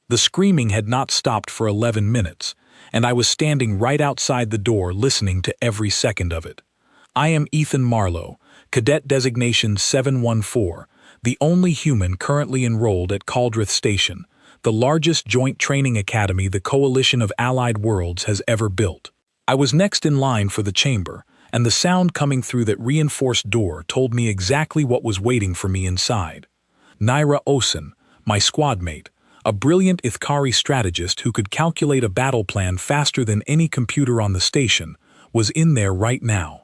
The screaming had not stopped for 11 minutes, and I was standing right outside the door listening to every second of it. I am Ethan Marlowe, Cadet Designation 714, the only human currently enrolled at Caldrith Station, the largest joint training academy the Coalition of Allied Worlds has ever built. I was next in line for the chamber, and the sound coming through that reinforced door told me exactly what was waiting for me inside. Naira Osen, my squad mate, a brilliant Ithkari strategist who could calculate a battle plan faster than any computer on the station, was in there right now.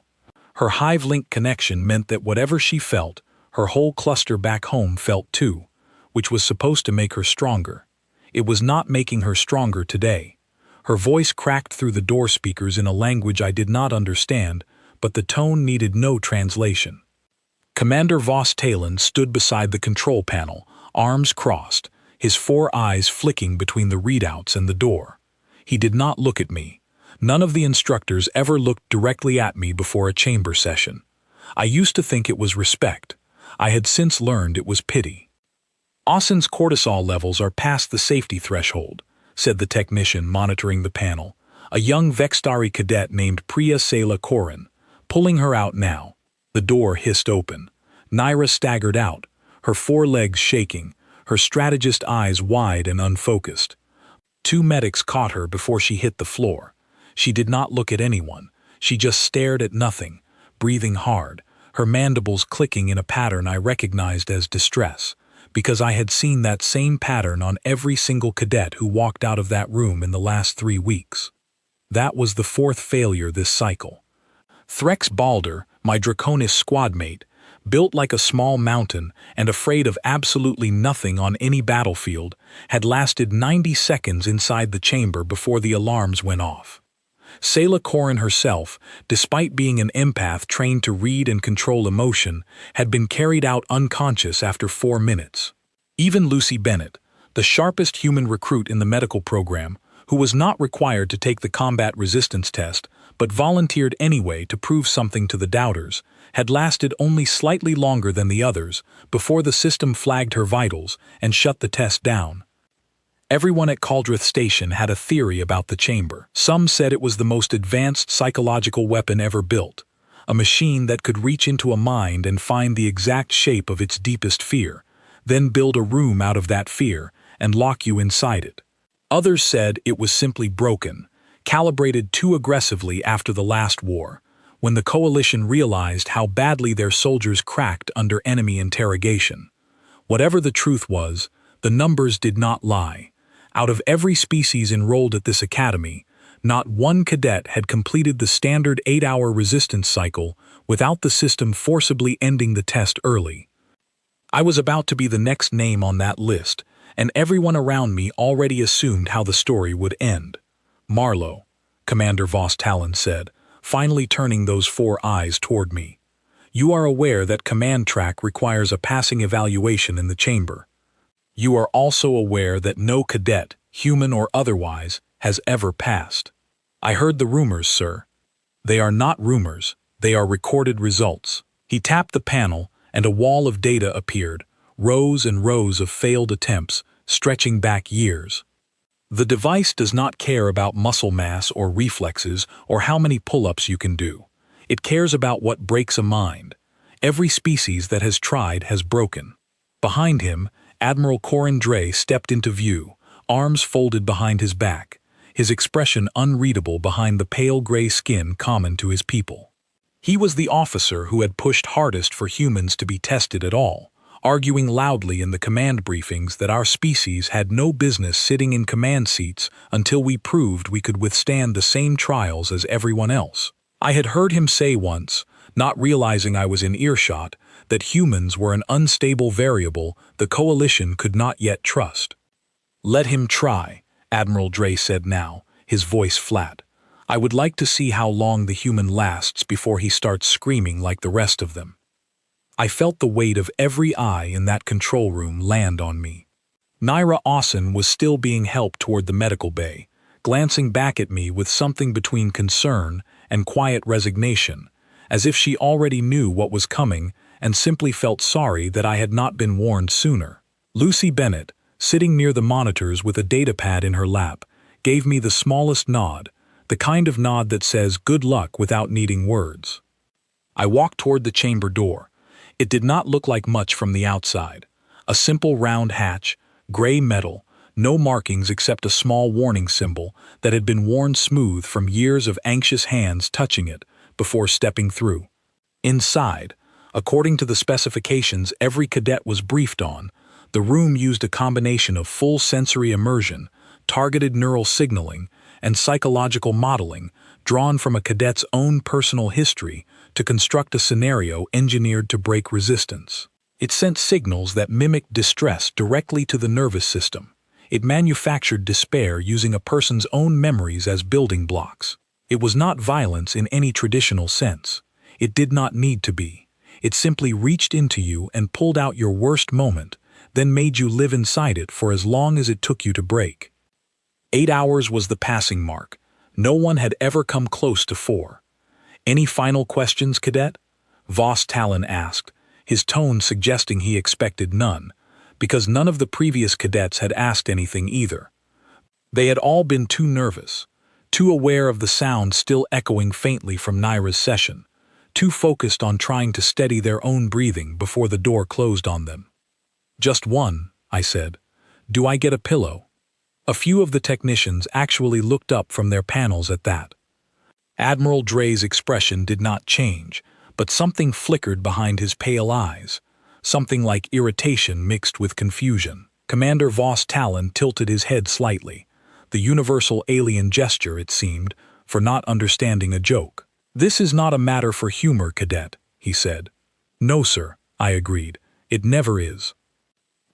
Her Hive-Link connection meant that whatever she felt, her whole cluster back home felt too, which was supposed to make her stronger. It was not making her stronger today. Her voice cracked through the door speakers in a language I did not understand, but the tone needed no translation. Commander Voss Talon stood beside the control panel, arms crossed, his 4 eyes flicking between the readouts and the door. He did not look at me. None of the instructors ever looked directly at me before a chamber session. I used to think it was respect. I had since learned it was pity. Osen's cortisol levels are past the safety threshold, said the technician monitoring the panel, a young Vextari cadet named Priya Sela Korin, pulling her out now. The door hissed open. Naira staggered out, her 4 legs shaking, her strategist eyes wide and unfocused. 2 medics caught her before she hit the floor. She did not look at anyone. She just stared at nothing, breathing hard, her mandibles clicking in a pattern I recognized as distress, because I had seen that same pattern on every single cadet who walked out of that room in the last 3 weeks. That was the 4th failure this cycle. Threx Balder, my Draconis squad mate, built like a small mountain and afraid of absolutely nothing on any battlefield, had lasted 90 seconds inside the chamber before the alarms went off. Sela Korin herself, despite being an empath trained to read and control emotion, had been carried out unconscious after 4 minutes. Even Lucy Bennett, the sharpest human recruit in the medical program, who was not required to take the combat resistance test, but volunteered anyway to prove something to the doubters, had lasted only slightly longer than the others before the system flagged her vitals and shut the test down. Everyone at Caldrith Station had a theory about the chamber. Some said it was the most advanced psychological weapon ever built, a machine that could reach into a mind and find the exact shape of its deepest fear, then build a room out of that fear and lock you inside it. Others said it was simply broken, calibrated too aggressively after the last war, when the Coalition realized how badly their soldiers cracked under enemy interrogation. Whatever the truth was, the numbers did not lie. Out of every species enrolled at this academy, not one cadet had completed the standard 8-hour resistance cycle without the system forcibly ending the test early. I was about to be the next name on that list, and everyone around me already assumed how the story would end. Marlowe, Commander Voss Talon said, finally turning those 4 eyes toward me. You are aware that command track requires a passing evaluation in the chamber. You are also aware that no cadet, human or otherwise, has ever passed. I heard the rumors, sir. They are not rumors, they are recorded results. He tapped the panel, and a wall of data appeared, rows and rows of failed attempts, stretching back years. The device does not care about muscle mass or reflexes or how many pull-ups you can do. It cares about what breaks a mind. Every species that has tried has broken. Behind him, Admiral Corin Dre stepped into view, arms folded behind his back, his expression unreadable behind the pale gray skin common to his people. He was the officer who had pushed hardest for humans to be tested at all, arguing loudly in the command briefings that our species had no business sitting in command seats until we proved we could withstand the same trials as everyone else. I had heard him say once, not realizing I was in earshot, that humans were an unstable variable the Coalition could not yet trust. Let him try, Admiral Dre said now, his voice flat. I would like to see how long the human lasts before he starts screaming like the rest of them. I felt the weight of every eye in that control room land on me. Naira Osen was still being helped toward the medical bay, glancing back at me with something between concern and quiet resignation, as if she already knew what was coming and simply felt sorry that I had not been warned sooner. Lucy Bennett, sitting near the monitors with a datapad in her lap, gave me the smallest nod, the kind of nod that says good luck without needing words. I walked toward the chamber door. It did not look like much from the outside. A simple round hatch, gray metal, no markings except a small warning symbol that had been worn smooth from years of anxious hands touching it before stepping through. Inside, according to the specifications every cadet was briefed on, the room used a combination of full sensory immersion, targeted neural signaling, and psychological modeling drawn from a cadet's own personal history to construct a scenario engineered to break resistance. It sent signals that mimicked distress directly to the nervous system. It manufactured despair using a person's own memories as building blocks. It was not violence in any traditional sense. It did not need to be. It simply reached into you and pulled out your worst moment, then made you live inside it for as long as it took you to break. 8 hours was the passing mark. No one had ever come close to 4. "Any final questions, Cadet?" Voss Talon asked, his tone suggesting he expected none, because none of the previous cadets had asked anything either. They had all been too nervous, too aware of the sound still echoing faintly from Naira's session, too focused on trying to steady their own breathing before the door closed on them. "Just one," I said. "Do I get a pillow?" A few of the technicians actually looked up from their panels at that. Admiral Dre's expression did not change, but something flickered behind his pale eyes, something like irritation mixed with confusion. Commander Voss Talon tilted his head slightly, the universal alien gesture, it seemed, for not understanding a joke. "This is not a matter for humor, Cadet," he said. "No, sir," I agreed. "It never is."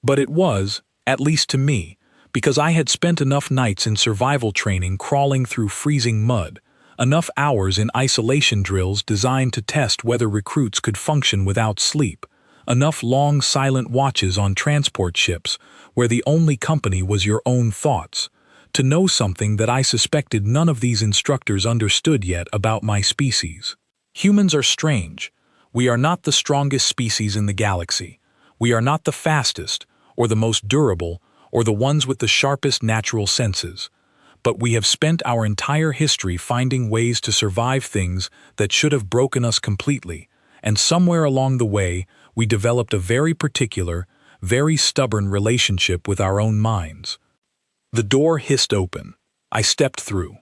But it was, at least to me, because I had spent enough nights in survival training crawling through freezing mud, enough hours in isolation drills designed to test whether recruits could function without sleep, enough long silent watches on transport ships where the only company was your own thoughts, to know something that I suspected none of these instructors understood yet about my species. Humans are strange. We are not the strongest species in the galaxy. We are not the fastest, or the most durable, or the ones with the sharpest natural senses. But we have spent our entire history finding ways to survive things that should have broken us completely, and somewhere along the way, we developed a very particular, very stubborn relationship with our own minds. The door hissed open. I stepped through.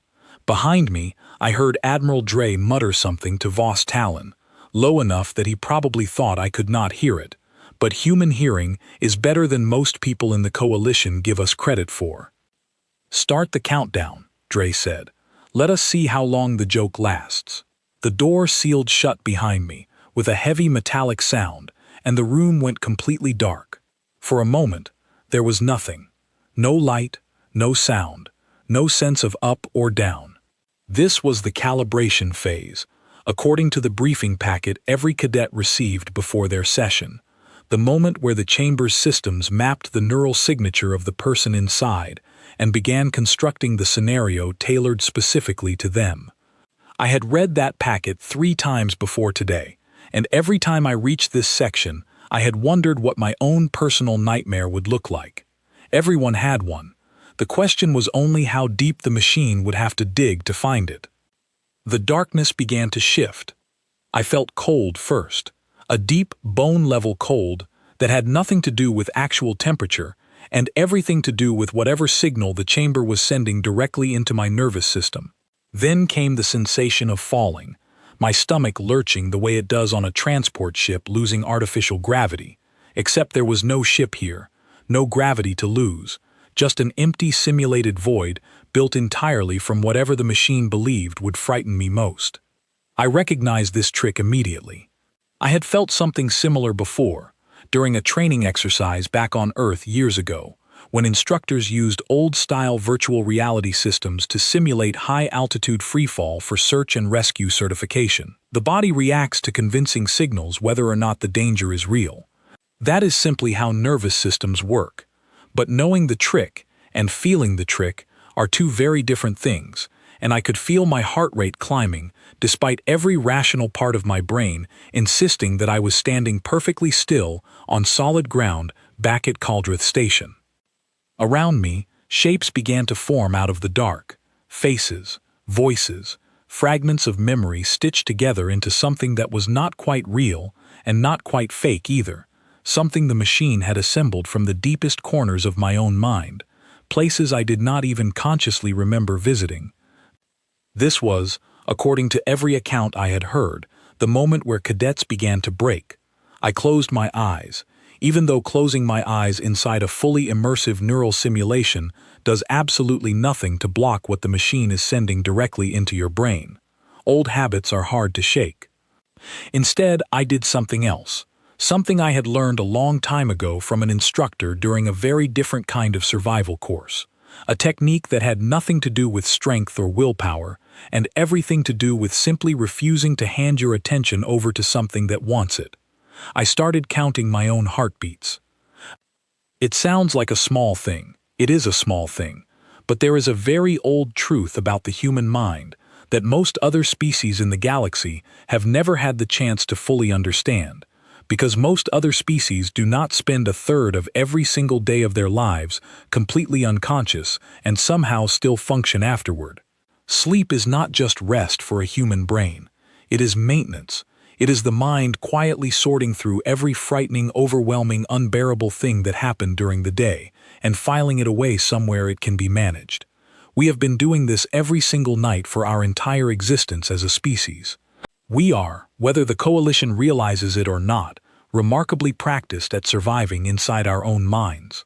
Behind me, I heard Admiral Dre mutter something to Voss Talon, low enough that he probably thought I could not hear it, but human hearing is better than most people in the Coalition give us credit for. "Start the countdown," Dre said. "Let us see how long the joke lasts." The door sealed shut behind me, with a heavy metallic sound, and the room went completely dark. For a moment, there was nothing. No light, no sound, no sense of up or down. This was the calibration phase, according to the briefing packet every cadet received before their session, the moment where the chamber's systems mapped the neural signature of the person inside and began constructing the scenario tailored specifically to them. I had read that packet 3 times before today, and every time I reached this section, I had wondered what my own personal nightmare would look like. Everyone had one. The question was only how deep the machine would have to dig to find it. The darkness began to shift. I felt cold first, a deep, bone-level cold that had nothing to do with actual temperature and everything to do with whatever signal the chamber was sending directly into my nervous system. Then came the sensation of falling, my stomach lurching the way it does on a transport ship losing artificial gravity, except there was no ship here, no gravity to lose, just an empty simulated void built entirely from whatever the machine believed would frighten me most. I recognized this trick immediately. I had felt something similar before, during a training exercise back on Earth years ago, when instructors used old-style virtual reality systems to simulate high-altitude freefall for search and rescue certification. The body reacts to convincing signals whether or not the danger is real. That is simply how nervous systems work. But knowing the trick and feeling the trick are two very different things, and I could feel my heart rate climbing, despite every rational part of my brain insisting that I was standing perfectly still on solid ground back at Caldrith Station. Around me, shapes began to form out of the dark. Faces, voices, fragments of memory stitched together into something that was not quite real and not quite fake either. Something the machine had assembled from the deepest corners of my own mind, places I did not even consciously remember visiting. This was, according to every account I had heard, the moment where cadets began to break. I closed my eyes, even though closing my eyes inside a fully immersive neural simulation does absolutely nothing to block what the machine is sending directly into your brain. Old habits are hard to shake. Instead, I did something else, something I had learned a long time ago from an instructor during a very different kind of survival course, a technique that had nothing to do with strength or willpower, and everything to do with simply refusing to hand your attention over to something that wants it. I started counting my own heartbeats. It sounds like a small thing. It is a small thing. But there is a very old truth about the human mind that most other species in the galaxy have never had the chance to fully understand, because most other species do not spend a third of every single day of their lives completely unconscious and somehow still function afterward. Sleep is not just rest for a human brain. It is maintenance. It is the mind quietly sorting through every frightening, overwhelming, unbearable thing that happened during the day and filing it away somewhere it can be managed. We have been doing this every single night for our entire existence as a species. We are, whether the coalition realizes it or not, remarkably practiced at surviving inside our own minds.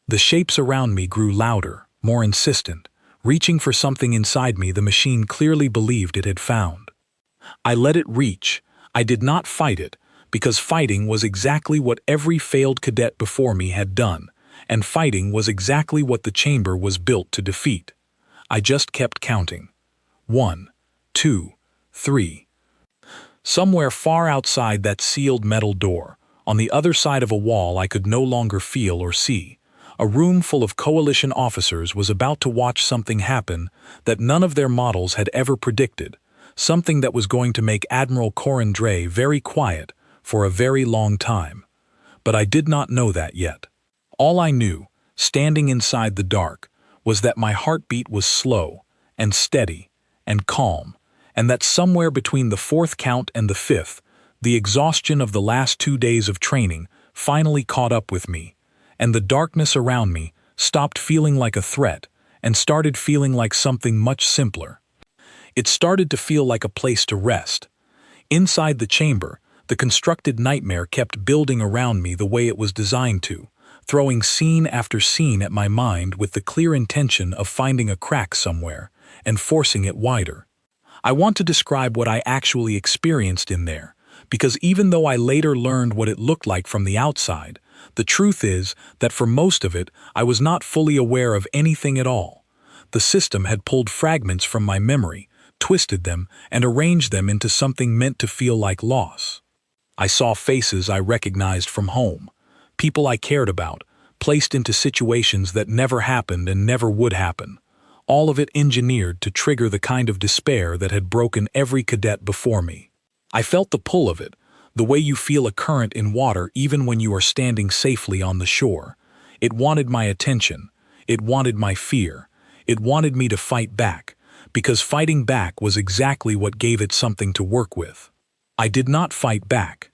The shapes around me grew louder, more insistent, reaching for something inside me the machine clearly believed it had found. I let it reach. I did not fight it, because fighting was exactly what every failed cadet before me had done, and fighting was exactly what the chamber was built to defeat. I just kept counting. 1, 2, 3. Somewhere far outside that sealed metal door, on the other side of a wall I could no longer feel or see, a room full of coalition officers was about to watch something happen that none of their models had ever predicted. Something that was going to make Admiral Corindre very quiet for a very long time. But I did not know that yet. All I knew, standing inside the dark, was that my heartbeat was slow and steady and calm, and that somewhere between the fourth count and the fifth, the exhaustion of the last 2 days of training finally caught up with me, and the darkness around me stopped feeling like a threat and started feeling like something much simpler. It started to feel like a place to rest. Inside the chamber, the constructed nightmare kept building around me the way it was designed to, throwing scene after scene at my mind with the clear intention of finding a crack somewhere and forcing it wider. I want to describe what I actually experienced in there, because even though I later learned what it looked like from the outside, the truth is that for most of it, I was not fully aware of anything at all. The system had pulled fragments from my memory, twisted them, and arranged them into something meant to feel like loss. I saw faces I recognized from home, people I cared about, placed into situations that never happened and never would happen, all of it engineered to trigger the kind of despair that had broken every cadet before me. I felt the pull of it, the way you feel a current in water even when you are standing safely on the shore. It wanted my attention. It wanted my fear. It wanted me to fight back, because fighting back was exactly what gave it something to work with. I did not fight back.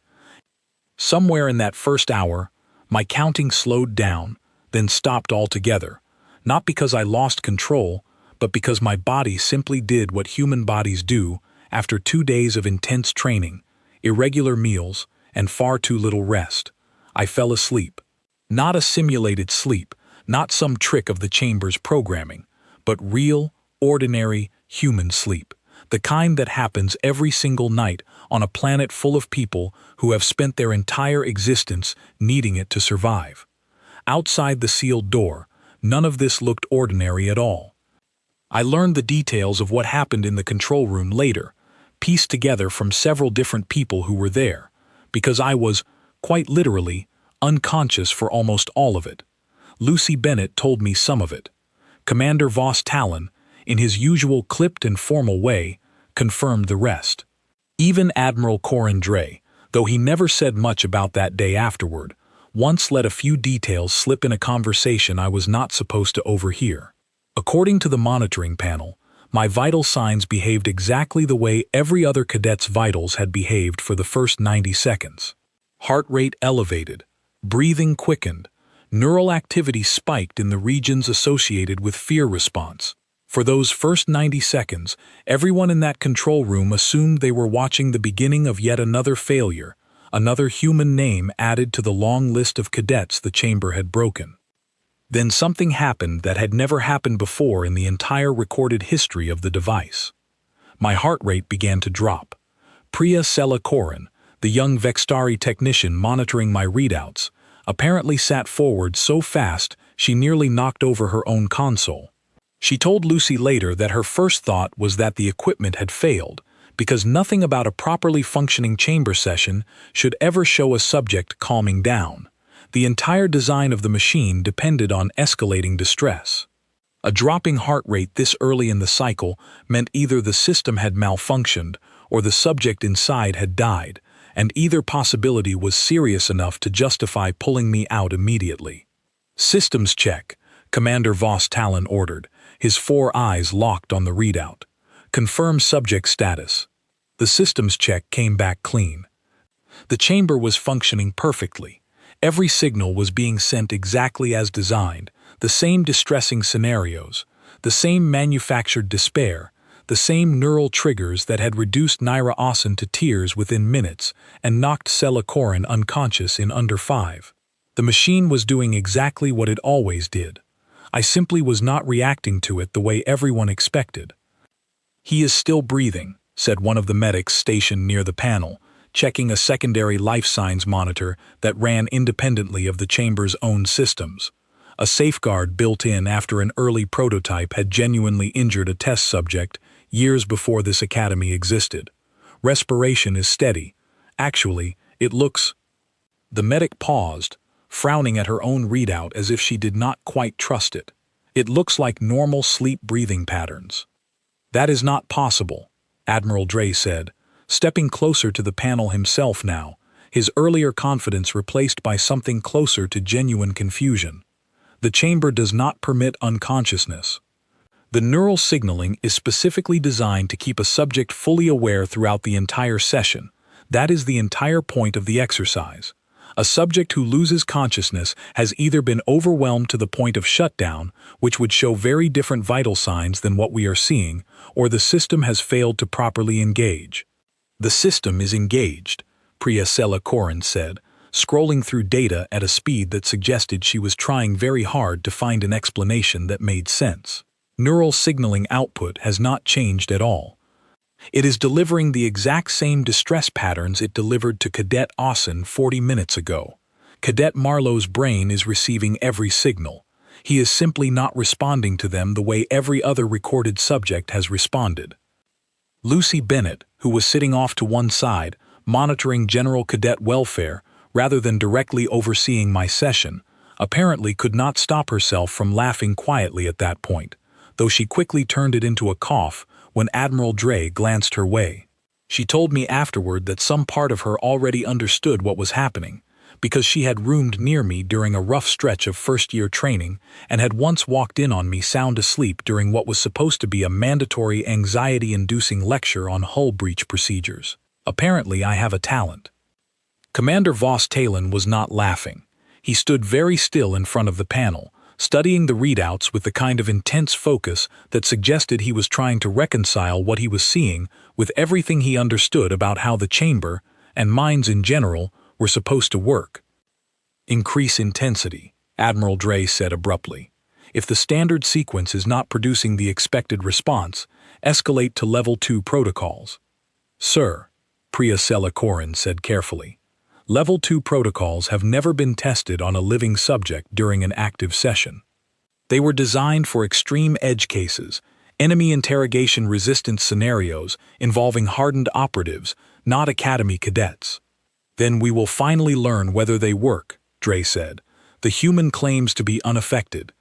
Somewhere in that first hour, my counting slowed down, then stopped altogether, not because I lost control, but because my body simply did what human bodies do after 2 days of intense training, irregular meals, and far too little rest. I fell asleep. Not a simulated sleep, not some trick of the chamber's programming, but real, ordinary, human sleep, the kind that happens every single night on a planet full of people who have spent their entire existence needing it to survive. Outside the sealed door, none of this looked ordinary at all. I learned the details of what happened in the control room later, pieced together from several different people who were there, because I was, quite literally, unconscious for almost all of it. Lucy Bennett told me some of it. Commander Voss Talon, in his usual clipped and formal way, confirmed the rest. Even Admiral Corindre, though he never said much about that day afterward, once let a few details slip in a conversation I was not supposed to overhear. According to the monitoring panel, my vital signs behaved exactly the way every other cadet's vitals had behaved for the first 90 seconds. Heart rate elevated, breathing quickened, neural activity spiked in the regions associated with fear response. For those first 90 seconds, everyone in that control room assumed they were watching the beginning of yet another failure, another human name added to the long list of cadets the chamber had broken. Then something happened that had never happened before in the entire recorded history of the device. My heart rate began to drop. Priya Selakoran, the young Vextari technician monitoring my readouts, apparently sat forward so fast she nearly knocked over her own console. She told Lucy later that her first thought was that the equipment had failed, because nothing about a properly functioning chamber session should ever show a subject calming down. The entire design of the machine depended on escalating distress. A dropping heart rate this early in the cycle meant either the system had malfunctioned or the subject inside had died, and either possibility was serious enough to justify pulling me out immediately. "Systems check," Commander Voss Talon ordered, his 4 eyes locked on the readout. "Confirm subject status." The systems check came back clean. The chamber was functioning perfectly. Every signal was being sent exactly as designed, the same distressing scenarios, the same manufactured despair, the same neural triggers that had reduced Naira Asen to tears within minutes and knocked Selakoran unconscious in under 5. The machine was doing exactly what it always did. I simply was not reacting to it the way everyone expected. "He is still breathing," said one of the medics stationed near the panel, checking a secondary life signs monitor that ran independently of the chamber's own systems. A safeguard built in after an early prototype had genuinely injured a test subject years before this academy existed. "Respiration is steady. Actually, it looks—" The medic paused, frowning at her own readout as if she did not quite trust it. "It looks like normal sleep breathing patterns." "That is not possible," Admiral Dre said, stepping closer to the panel himself now, his earlier confidence replaced by something closer to genuine confusion. "The chamber does not permit unconsciousness. The neural signaling is specifically designed to keep a subject fully aware throughout the entire session. That is the entire point of the exercise. A subject who loses consciousness has either been overwhelmed to the point of shutdown, which would show very different vital signs than what we are seeing, or the system has failed to properly engage." "The system is engaged," Priya Selakoran said, scrolling through data at a speed that suggested she was trying very hard to find an explanation that made sense. "Neural signaling output has not changed at all. It is delivering the exact same distress patterns it delivered to Cadet Asen 40 minutes ago. Cadet Marlowe's brain is receiving every signal. He is simply not responding to them the way every other recorded subject has responded." Lucy Bennett, who was sitting off to one side, monitoring general cadet welfare rather than directly overseeing my session, apparently could not stop herself from laughing quietly at that point, though she quickly turned it into a cough when Admiral Dre glanced her way. She told me afterward that some part of her already understood what was happening, because she had roomed near me during a rough stretch of first-year training and had once walked in on me sound asleep during what was supposed to be a mandatory anxiety-inducing lecture on hull breach procedures. Apparently I have a talent. Commander Voss Talon was not laughing. He stood very still in front of the panel, studying the readouts with the kind of intense focus that suggested he was trying to reconcile what he was seeing with everything he understood about how the chamber, and minds in general, were supposed to work. "Increase intensity," Admiral Dre said abruptly. "If the standard sequence is not producing the expected response, escalate to Level 2 protocols." "Sir," Priya Selakoran said carefully, "Level 2 protocols have never been tested on a living subject during an active session. They were designed for extreme edge cases, enemy interrogation resistance scenarios involving hardened operatives, not academy cadets." "Then we will finally learn whether they work," Dre said. "The human claims to be unaffected.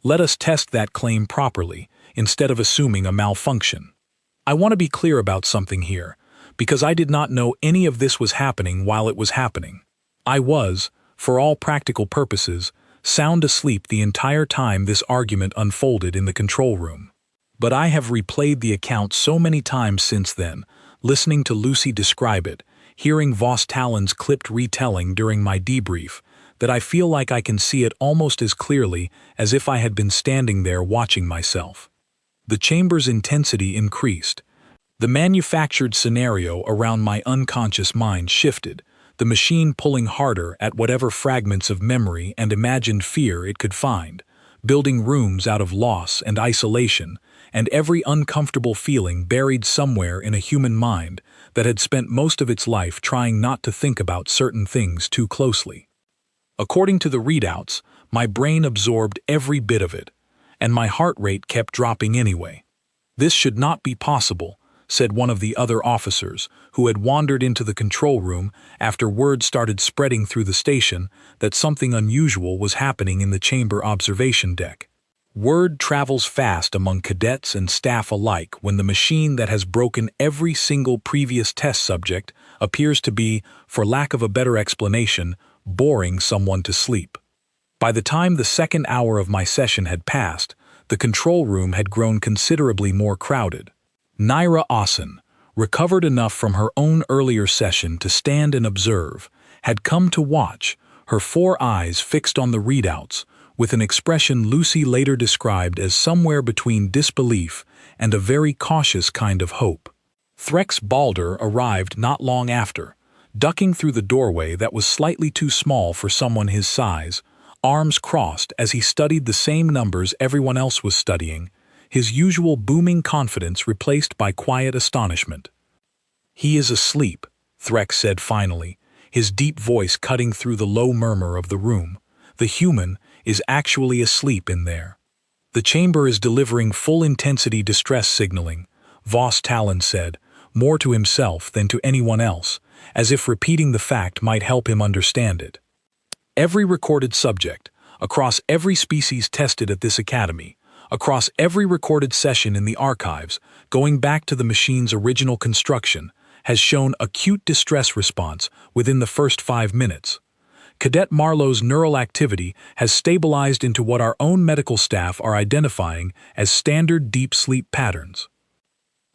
Let us test that claim properly, instead of assuming a malfunction. I want to be clear about something here, because I did not know any of this was happening while it was happening. I was, for all practical purposes, sound asleep the entire time this argument unfolded in the control room. But I have replayed the account so many times since then, listening to Lucy describe it, hearing Vos Talon's clipped retelling during my debrief, that I feel like I can see it almost as clearly as if I had been standing there watching myself. The chamber's intensity increased. The manufactured scenario around my unconscious mind shifted, the machine pulling harder at whatever fragments of memory and imagined fear it could find, building rooms out of loss and isolation, and every uncomfortable feeling buried somewhere in a human mind that had spent most of its life trying not to think about certain things too closely. According to the readouts, my brain absorbed every bit of it, and my heart rate kept dropping anyway. This should not be possible, said one of the other officers, who had wandered into the control room after word started spreading through the station that something unusual was happening in the chamber observation deck. Word travels fast among cadets and staff alike when the machine that has broken every single previous test subject appears to be, for lack of a better explanation, boring someone to sleep. By the time the second hour of my session had passed, the control room had grown considerably more crowded. Naira Asen, recovered enough from her own earlier session to stand and observe, had come to watch, her 4 eyes fixed on the readouts, with an expression Lucy later described as somewhere between disbelief and a very cautious kind of hope. Threx Balder arrived not long after, ducking through the doorway that was slightly too small for someone his size, arms crossed as he studied the same numbers everyone else was studying, his usual booming confidence replaced by quiet astonishment. "He is asleep," Threx said finally, his deep voice cutting through the low murmur of the room. "The human is actually asleep in there. The chamber is delivering full-intensity distress signaling," Vos Talon said, more to himself than to anyone else, as if repeating the fact might help him understand it. Every recorded subject, across every species tested at this academy, across every recorded session in the archives, going back to the machine's original construction, has shown acute distress response within the first 5 minutes. Cadet Marlowe's neural activity has stabilized into what our own medical staff are identifying as standard deep sleep patterns.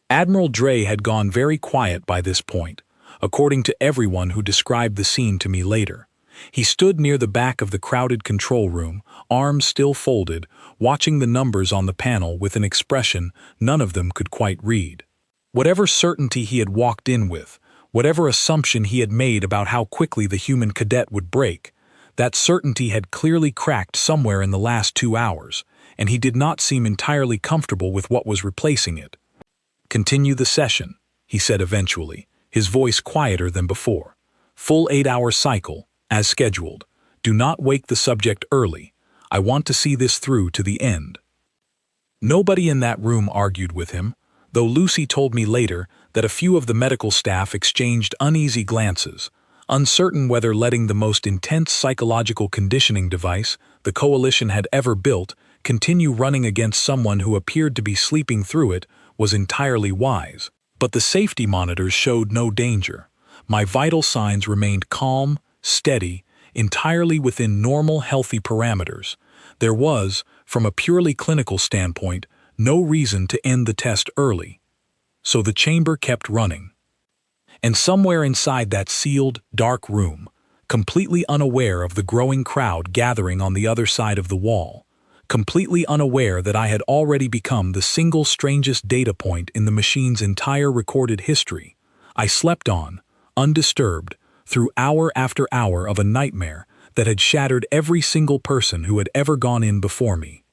Admiral Dre had gone very quiet by this point, according to everyone who described the scene to me later. He stood near the back of the crowded control room, arms still folded, watching the numbers on the panel with an expression none of them could quite read. Whatever certainty he had walked in with, whatever assumption he had made about how quickly the human cadet would break, that certainty had clearly cracked somewhere in the last 2 hours, and he did not seem entirely comfortable with what was replacing it. "Continue the session," he said eventually, his voice quieter than before. "Full 8-hour cycle, as scheduled. Do not wake the subject early. I want to see this through to the end." Nobody in that room argued with him, though Lucy told me later that a few of the medical staff exchanged uneasy glances, uncertain whether letting the most intense psychological conditioning device the Coalition had ever built continue running against someone who appeared to be sleeping through it was entirely wise. But the safety monitors showed no danger. My vital signs remained calm, steady, entirely within normal healthy parameters. There was, from a purely clinical standpoint, no reason to end the test early. So the chamber kept running. And somewhere inside that sealed, dark room, completely unaware of the growing crowd gathering on the other side of the wall, completely unaware that I had already become the single strangest data point in the machine's entire recorded history, I slept on, undisturbed, through hour after hour of a nightmare that had shattered every single person who had ever gone in before me.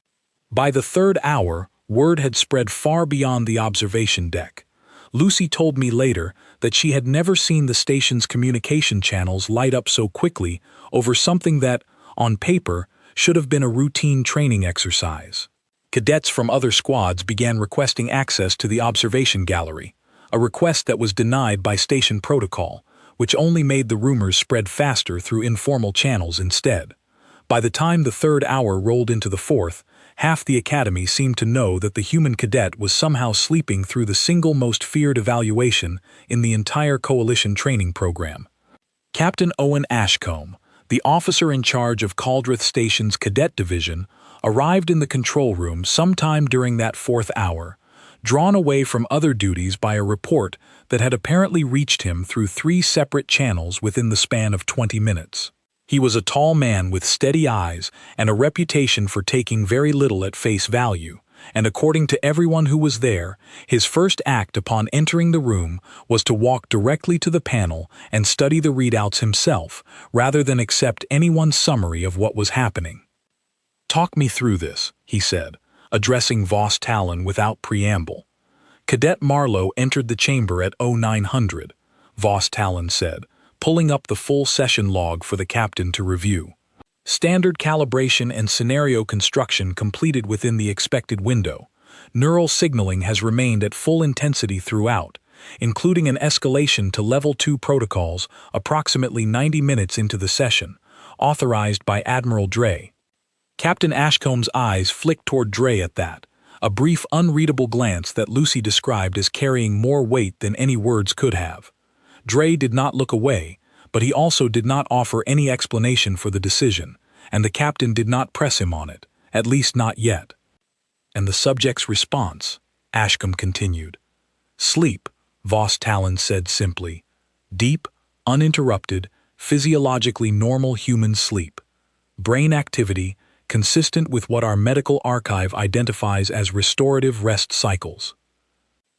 By the 3rd hour, word had spread far beyond the observation deck. Lucy told me later that she had never seen the station's communication channels light up so quickly over something that, on paper, should have been a routine training exercise. Cadets from other squads began requesting access to the observation gallery, a request that was denied by station protocol, which only made the rumors spread faster through informal channels instead. By the time the 3rd hour rolled into the 4th, half the academy seemed to know that the human cadet was somehow sleeping through the single most feared evaluation in the entire Coalition training program. Captain Owen Ashcombe, The officer in charge of Caldrith Station's Cadet Division arrived in the control room sometime during that 4th hour, drawn away from other duties by a report that had apparently reached him through 3 separate channels within the span of 20 minutes. He was a tall man with steady eyes and a reputation for taking very little at face value, and according to everyone who was there, his first act upon entering the room was to walk directly to the panel and study the readouts himself, rather than accept anyone's summary of what was happening. "Talk me through this," he said, addressing Voss Talon without preamble. "Cadet Marlowe entered the chamber at 0900, Voss Talon said, pulling up the full session log for the captain to review. Standard calibration and scenario construction completed within the expected window. Neural signaling has remained at full intensity throughout, including an escalation to Level 2 protocols approximately 90 minutes into the session, authorized by Admiral Dre." Captain Ashcomb's eyes flicked toward Dre at that, a brief unreadable glance that Lucy described as carrying more weight than any words could have. Dre did not look away, but he also did not offer any explanation for the decision, and the captain did not press him on it, at least not yet. "And the subject's response," Ashcombe continued. "Sleep," Voss Talon said simply. "Deep, uninterrupted, physiologically normal human sleep. Brain activity consistent with what our medical archive identifies as restorative rest cycles.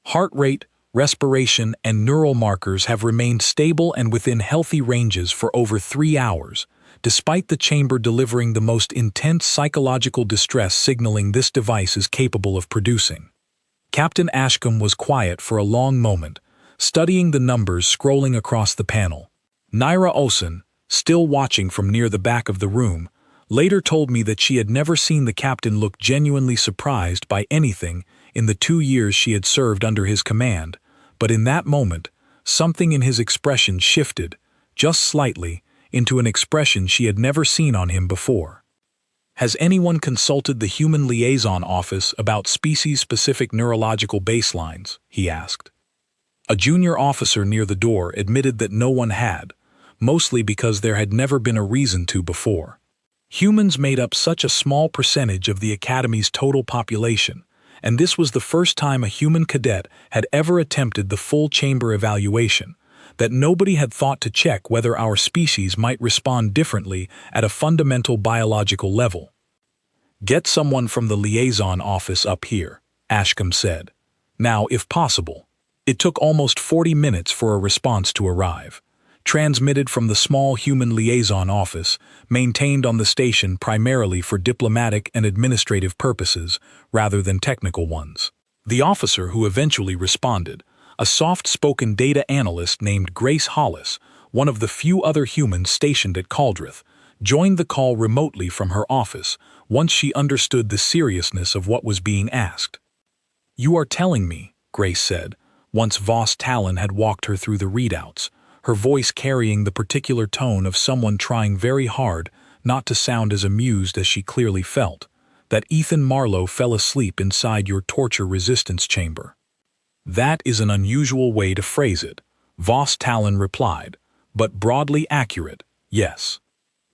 Heart rate, respiration, and neural markers have remained stable and within healthy ranges for over 3 hours, despite the chamber delivering the most intense psychological distress signaling this device is capable of producing." Captain Ashcombe was quiet for a long moment, studying the numbers scrolling across the panel. Naira Olsen, still watching from near the back of the room, later told me that she had never seen the captain look genuinely surprised by anything in the 2 years she had served under his command, but in that moment, something in his expression shifted, just slightly, into an expression she had never seen on him before. "Has anyone consulted the Human Liaison Office about species-specific neurological baselines?" he asked. A junior officer near the door admitted that no one had, mostly because there had never been a reason to before. Humans made up such a small percentage of the Academy's total population, and this was the first time a human cadet had ever attempted the full chamber evaluation, that nobody had thought to check whether our species might respond differently at a fundamental biological level. "Get someone from the liaison office up here," Ashcombe said. "Now, if possible." It took almost 40 minutes for a response to arrive. Transmitted from the small human liaison office, maintained on the station primarily for diplomatic and administrative purposes rather than technical ones. The officer who eventually responded, a soft-spoken data analyst named Grace Hollis, one of the few other humans stationed at Caldrith, joined the call remotely from her office once she understood the seriousness of what was being asked. "You are telling me," Grace said, once Voss Talon had walked her through the readouts, her voice carrying the particular tone of someone trying very hard not to sound as amused as she clearly felt, "that Ethan Marlowe fell asleep inside your torture resistance chamber." "That is an unusual way to phrase it," Voss Talon replied, "but broadly accurate, yes."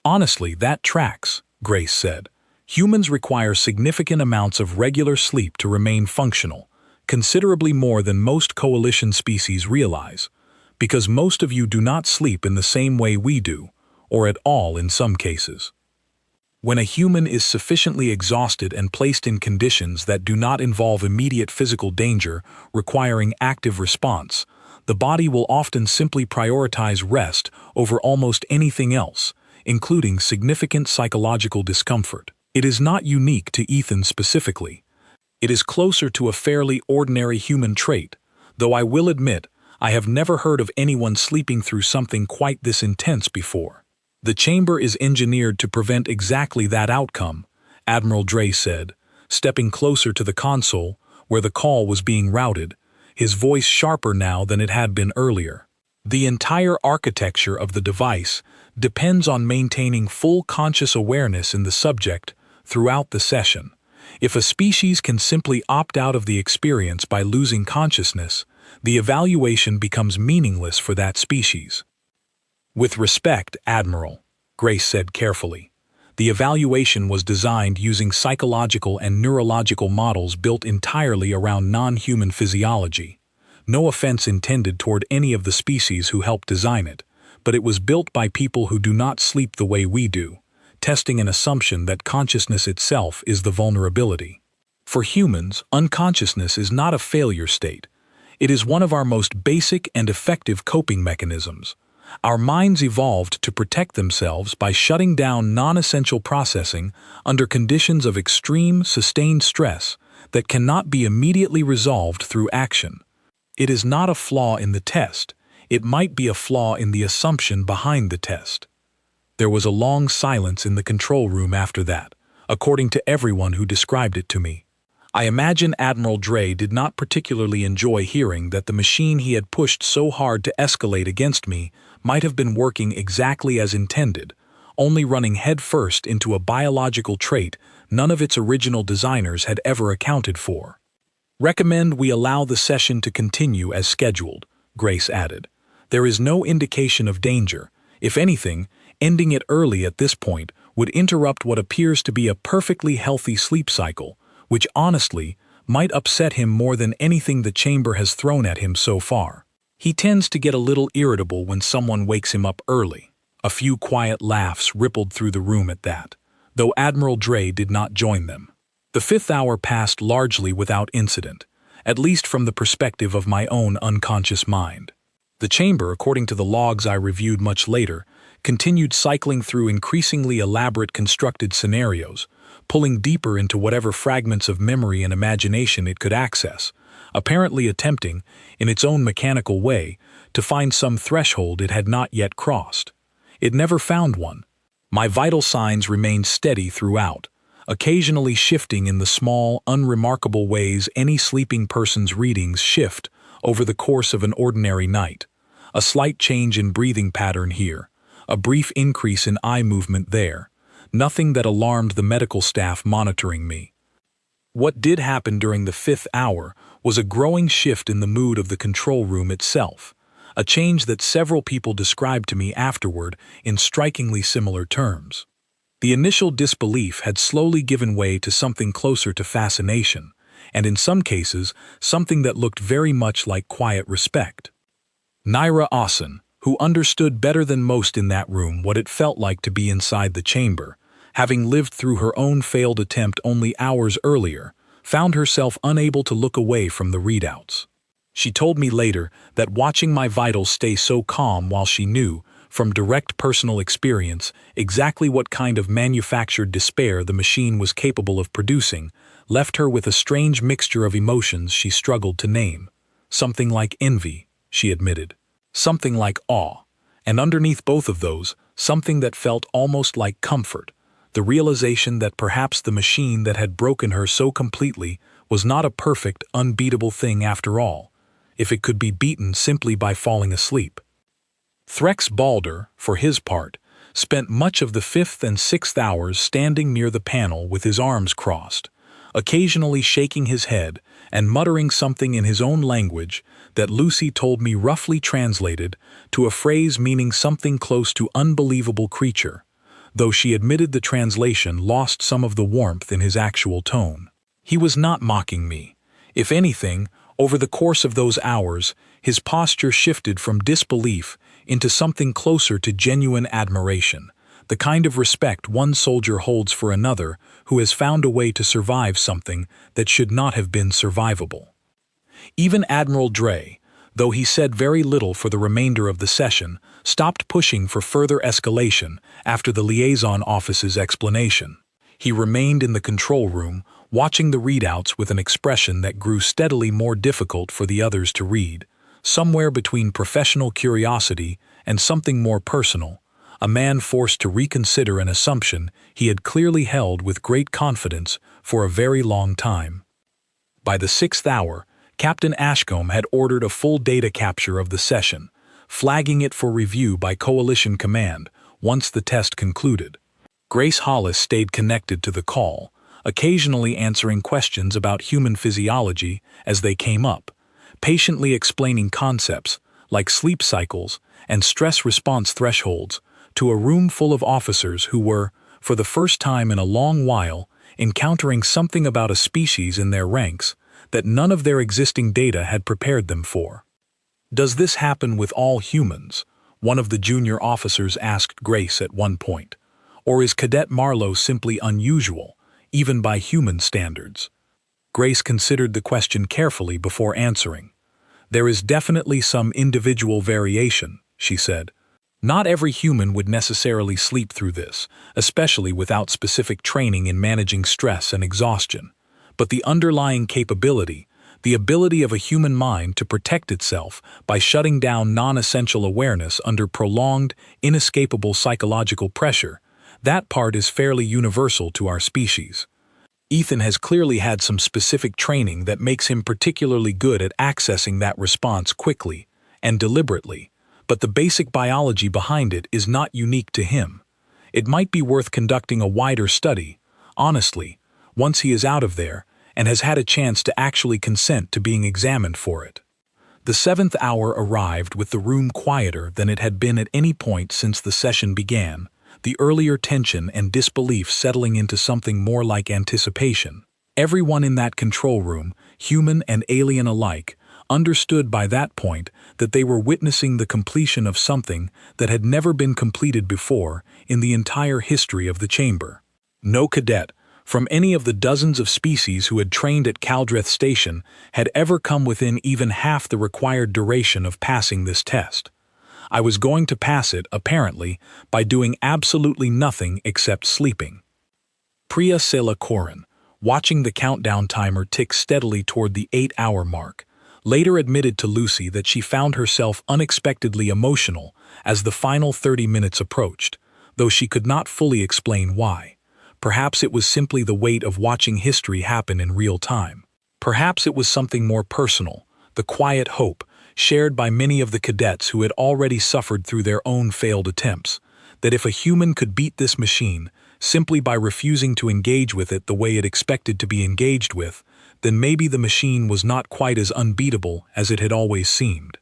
"Honestly, that tracks," Grace said. "Humans require significant amounts of regular sleep to remain functional, considerably more than most coalition species realize, because most of you do not sleep in the same way we do, or at all in some cases. When a human is sufficiently exhausted and placed in conditions that do not involve immediate physical danger requiring active response, the body will often simply prioritize rest over almost anything else, including significant psychological discomfort. It is not unique to Ethan specifically. It is closer to a fairly ordinary human trait, though I will admit I have never heard of anyone sleeping through something quite this intense before. The chamber is engineered to prevent exactly that outcome, Admiral Dre said, stepping closer to the console where the call was being routed, his voice sharper now than it had been earlier. The entire architecture of the device depends on maintaining full conscious awareness in the subject throughout the session. If a species can simply opt out of the experience by losing consciousness, the evaluation becomes meaningless for that species. With respect, Admiral, Grace said carefully. The evaluation was designed using psychological and neurological models built entirely around non-human physiology. No offense intended toward any of the species who helped design it, but it was built by people who do not sleep the way we do, testing an assumption that consciousness itself is the vulnerability. For humans, unconsciousness is not a failure state. It is one of our most basic and effective coping mechanisms. Our minds evolved to protect themselves by shutting down non-essential processing under conditions of extreme, sustained stress that cannot be immediately resolved through action. It is not a flaw in the test. It might be a flaw in the assumption behind the test. There was a long silence in the control room after that, according to everyone who described it to me. I imagine Admiral Dre did not particularly enjoy hearing that the machine he had pushed so hard to escalate against me might have been working exactly as intended, only running headfirst into a biological trait none of its original designers had ever accounted for. "Recommend we allow the session to continue as scheduled," Grace added. "There is no indication of danger. If anything, ending it early at this point would interrupt what appears to be a perfectly healthy sleep cycle, which honestly might upset him more than anything the chamber has thrown at him so far. He tends to get a little irritable when someone wakes him up early." A few quiet laughs rippled through the room at that, though Admiral Dre did not join them. The 5th hour passed largely without incident, at least from the perspective of my own unconscious mind. The chamber, according to the logs I reviewed much later, continued cycling through increasingly elaborate constructed scenarios, pulling deeper into whatever fragments of memory and imagination it could access, apparently attempting, in its own mechanical way, to find some threshold it had not yet crossed. It never found one. My vital signs remained steady throughout, occasionally shifting in the small, unremarkable ways any sleeping person's readings shift over the course of an ordinary night. A slight change in breathing pattern here, a brief increase in eye movement there. Nothing that alarmed the medical staff monitoring me. What did happen during the 5th hour was a growing shift in the mood of the control room itself, a change that several people described to me afterward in strikingly similar terms. The initial disbelief had slowly given way to something closer to fascination, and in some cases, something that looked very much like quiet respect. Naira Asen, who understood better than most in that room what it felt like to be inside the chamber, having lived through her own failed attempt only hours earlier, found herself unable to look away from the readouts. She told me later that watching my vitals stay so calm while she knew, from direct personal experience, exactly what kind of manufactured despair the machine was capable of producing, left her with a strange mixture of emotions she struggled to name. Something like envy, she admitted. Something like awe. And underneath both of those, something that felt almost like comfort. The realization that perhaps the machine that had broken her so completely was not a perfect, unbeatable thing after all, if it could be beaten simply by falling asleep. Threx Balder, for his part, spent much of the 5th and 6th hours standing near the panel with his arms crossed, occasionally shaking his head and muttering something in his own language that Lucy told me roughly translated to a phrase meaning something close to unbelievable creature, though she admitted the translation lost some of the warmth in his actual tone. He was not mocking me. If anything, over the course of those hours, his posture shifted from disbelief into something closer to genuine admiration, the kind of respect one soldier holds for another who has found a way to survive something that should not have been survivable. Even Admiral Dre, though he said very little for the remainder of the session, stopped pushing for further escalation after the liaison office's explanation. He remained in the control room, watching the readouts with an expression that grew steadily more difficult for the others to read, somewhere between professional curiosity and something more personal, a man forced to reconsider an assumption he had clearly held with great confidence for a very long time. By the 6th hour, Captain Ashcombe had ordered a full data capture of the session, flagging it for review by Coalition Command once the test concluded. Grace Hollis stayed connected to the call, occasionally answering questions about human physiology as they came up, patiently explaining concepts like sleep cycles and stress response thresholds to a room full of officers who were, for the first time in a long while, encountering something about a species in their ranks that none of their existing data had prepared them for. "Does this happen with all humans?" one of the junior officers asked Grace at one point. "Or is Cadet Marlowe simply unusual, even by human standards?" Grace considered the question carefully before answering. "There is definitely some individual variation," she said. "Not every human would necessarily sleep through this, especially without specific training in managing stress and exhaustion. But the underlying capability, the ability of a human mind to protect itself by shutting down non-essential awareness under prolonged, inescapable psychological pressure, that part is fairly universal to our species. Ethan has clearly had some specific training that makes him particularly good at accessing that response quickly and deliberately, but the basic biology behind it is not unique to him. It might be worth conducting a wider study, honestly, once he is out of there and has had a chance to actually consent to being examined for it." The 7th hour arrived with the room quieter than it had been at any point since the session began, the earlier tension and disbelief settling into something more like anticipation. Everyone in that control room, human and alien alike, understood by that point that they were witnessing the completion of something that had never been completed before in the entire history of the chamber. No cadet, from any of the dozens of species who had trained at Caldreth Station, had ever come within even half the required duration of passing this test. I was going to pass it, apparently, by doing absolutely nothing except sleeping. Priya Sela-Koran, watching the countdown timer tick steadily toward the 8-hour mark, later admitted to Lucy that she found herself unexpectedly emotional as the final 30 minutes approached, though she could not fully explain why. Perhaps it was simply the weight of watching history happen in real time. Perhaps it was something more personal, the quiet hope, shared by many of the cadets who had already suffered through their own failed attempts, that if a human could beat this machine simply by refusing to engage with it the way it expected to be engaged with, then maybe the machine was not quite as unbeatable as it had always seemed.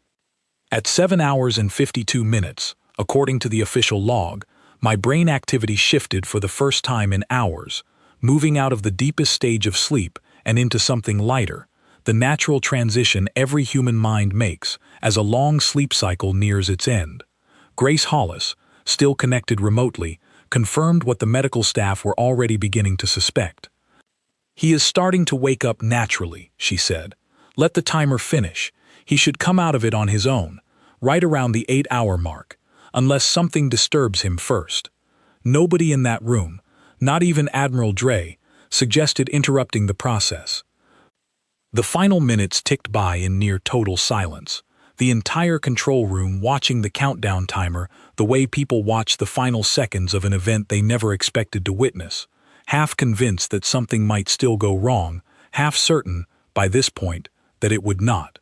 At 7 hours and 52 minutes, according to the official log, my brain activity shifted for the first time in hours, moving out of the deepest stage of sleep and into something lighter, the natural transition every human mind makes as a long sleep cycle nears its end. Grace Hollis, still connected remotely, confirmed what the medical staff were already beginning to suspect. "He is starting to wake up naturally," she said. "Let the timer finish. He should come out of it on his own, right around the 8-hour mark, unless something disturbs him first." Nobody in that room, not even Admiral Dre, suggested interrupting the process. The final minutes ticked by in near total silence, the entire control room watching the countdown timer the way people watch the final seconds of an event they never expected to witness, half convinced that something might still go wrong, half certain, by this point, that it would not.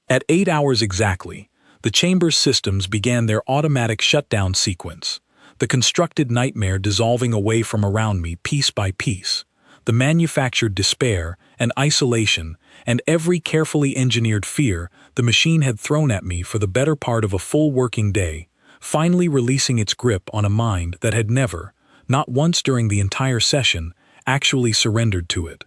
At 8 hours exactly, the chamber's systems began their automatic shutdown sequence, the constructed nightmare dissolving away from around me piece by piece, the manufactured despair and isolation and every carefully engineered fear the machine had thrown at me for the better part of a full working day, finally releasing its grip on a mind that had never, not once during the entire session, actually surrendered to it.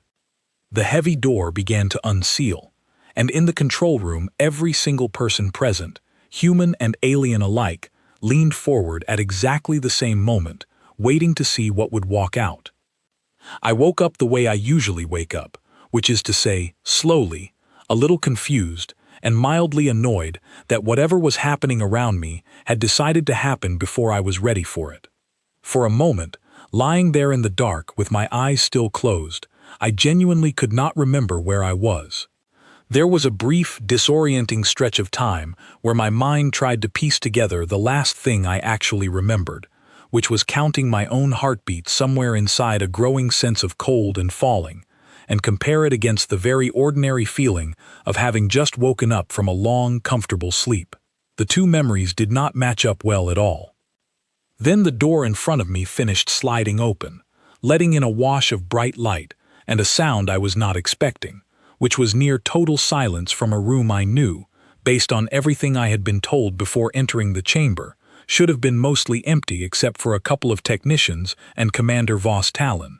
The heavy door began to unseal, and in the control room every single person present, human and alien alike, leaned forward at exactly the same moment, waiting to see what would walk out. I woke up the way I usually wake up, which is to say, slowly, a little confused, and mildly annoyed that whatever was happening around me had decided to happen before I was ready for it. For a moment, lying there in the dark with my eyes still closed, I genuinely could not remember where I was. There was a brief, disorienting stretch of time where my mind tried to piece together the last thing I actually remembered, which was counting my own heartbeat somewhere inside a growing sense of cold and falling, and compare it against the very ordinary feeling of having just woken up from a long, comfortable sleep. The two memories did not match up well at all. Then the door in front of me finished sliding open, letting in a wash of bright light and a sound I was not expecting, which was near total silence from a room I knew, based on everything I had been told before entering the chamber, should have been mostly empty except for a couple of technicians and Commander Voss Talon.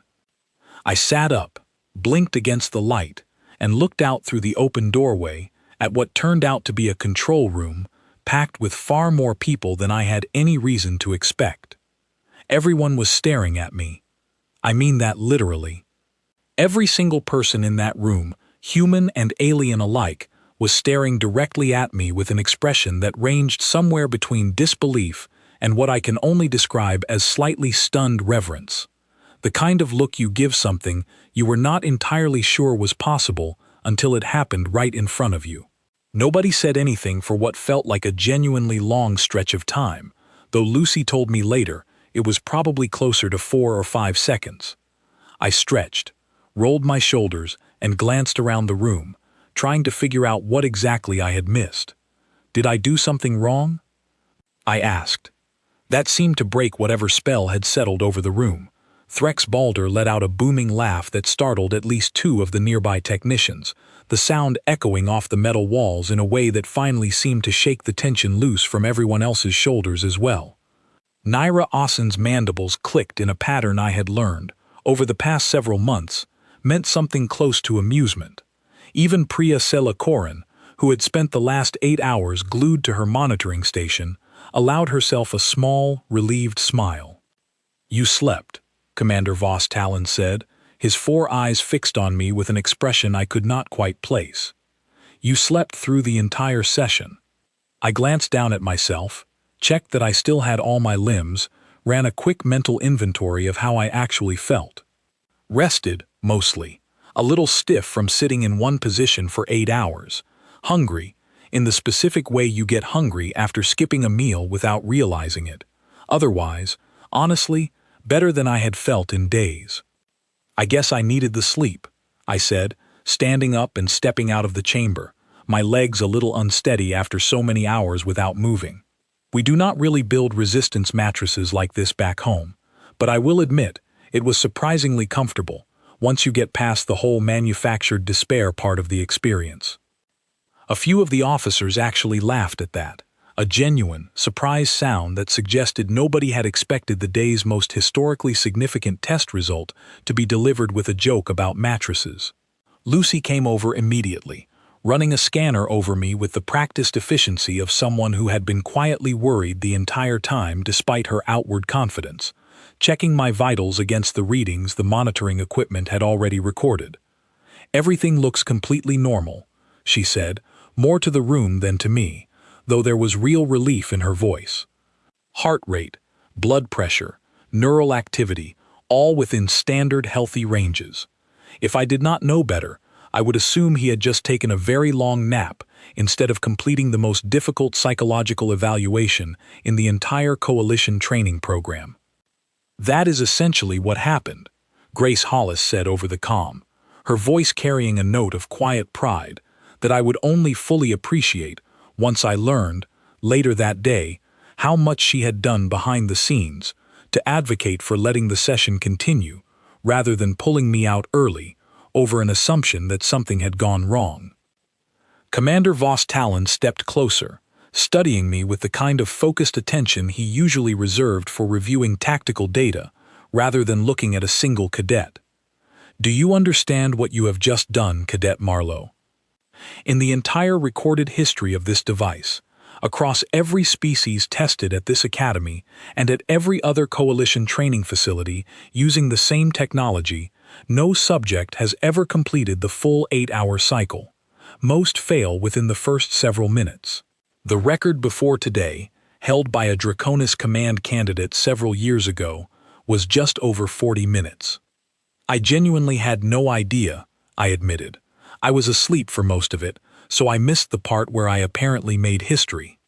I sat up, blinked against the light, and looked out through the open doorway at what turned out to be a control room packed with far more people than I had any reason to expect. Everyone was staring at me. I mean that literally. Every single person in that room, human and alien alike, was staring directly at me with an expression that ranged somewhere between disbelief and what I can only describe as slightly stunned reverence. The kind of look you give something you were not entirely sure was possible until it happened right in front of you. Nobody said anything for what felt like a genuinely long stretch of time, though Lucy told me later it was probably closer to 4 or 5 seconds. I stretched, rolled my shoulders, and glanced around the room, trying to figure out what exactly I had missed. Did I do something wrong? I asked. That seemed to break whatever spell had settled over the room. Threx Balder let out a booming laugh that startled at least 2 of the nearby technicians, the sound echoing off the metal walls in a way that finally seemed to shake the tension loose from everyone else's shoulders as well. Naira Asen's mandibles clicked in a pattern I had learned, over the past several months, meant something close to amusement. Even Priya Selakoran, who had spent the last 8 hours glued to her monitoring station, allowed herself a small, relieved smile. "You slept," Commander Voss Talon said, his 4 eyes fixed on me with an expression I could not quite place. "You slept through the entire session." I glanced down at myself, checked that I still had all my limbs, ran a quick mental inventory of how I actually felt. Rested, mostly, a little stiff from sitting in one position for 8 hours, hungry, in the specific way you get hungry after skipping a meal without realizing it. Otherwise, honestly, better than I had felt in days. "I guess I needed the sleep," I said, standing up and stepping out of the chamber, my legs a little unsteady after so many hours without moving. We do not really build resistance mattresses like this back home, but I will admit it was surprisingly comfortable once you get past the whole manufactured despair part of the experience. A few of the officers actually laughed at that, a genuine, surprised sound that suggested nobody had expected the day's most historically significant test result to be delivered with a joke about mattresses. Lucy came over immediately, running a scanner over me with the practiced efficiency of someone who had been quietly worried the entire time despite her outward confidence, checking my vitals against the readings the monitoring equipment had already recorded. "Everything looks completely normal," she said, more to the room than to me, though there was real relief in her voice. "Heart rate, blood pressure, neural activity, all within standard healthy ranges. If I did not know better, I would assume he had just taken a very long nap instead of completing the most difficult psychological evaluation in the entire Coalition training program." "That is essentially what happened," Grace Hollis said over the comm, her voice carrying a note of quiet pride that I would only fully appreciate once I learned, later that day, how much she had done behind the scenes to advocate for letting the session continue rather than pulling me out early over an assumption that something had gone wrong. Commander Voss Talon stepped closer, studying me with the kind of focused attention he usually reserved for reviewing tactical data rather than looking at a single cadet. "Do you understand what you have just done, Cadet Marlowe? In the entire recorded history of this device, across every species tested at this academy and at every other Coalition training facility using the same technology, no subject has ever completed the full 8-hour cycle. Most fail within the first several minutes. The record before today, held by a Draconis command candidate several years ago, was just over 40 minutes. I genuinely had no idea," I admitted. "I was asleep for most of it, so I missed the part where I apparently made history."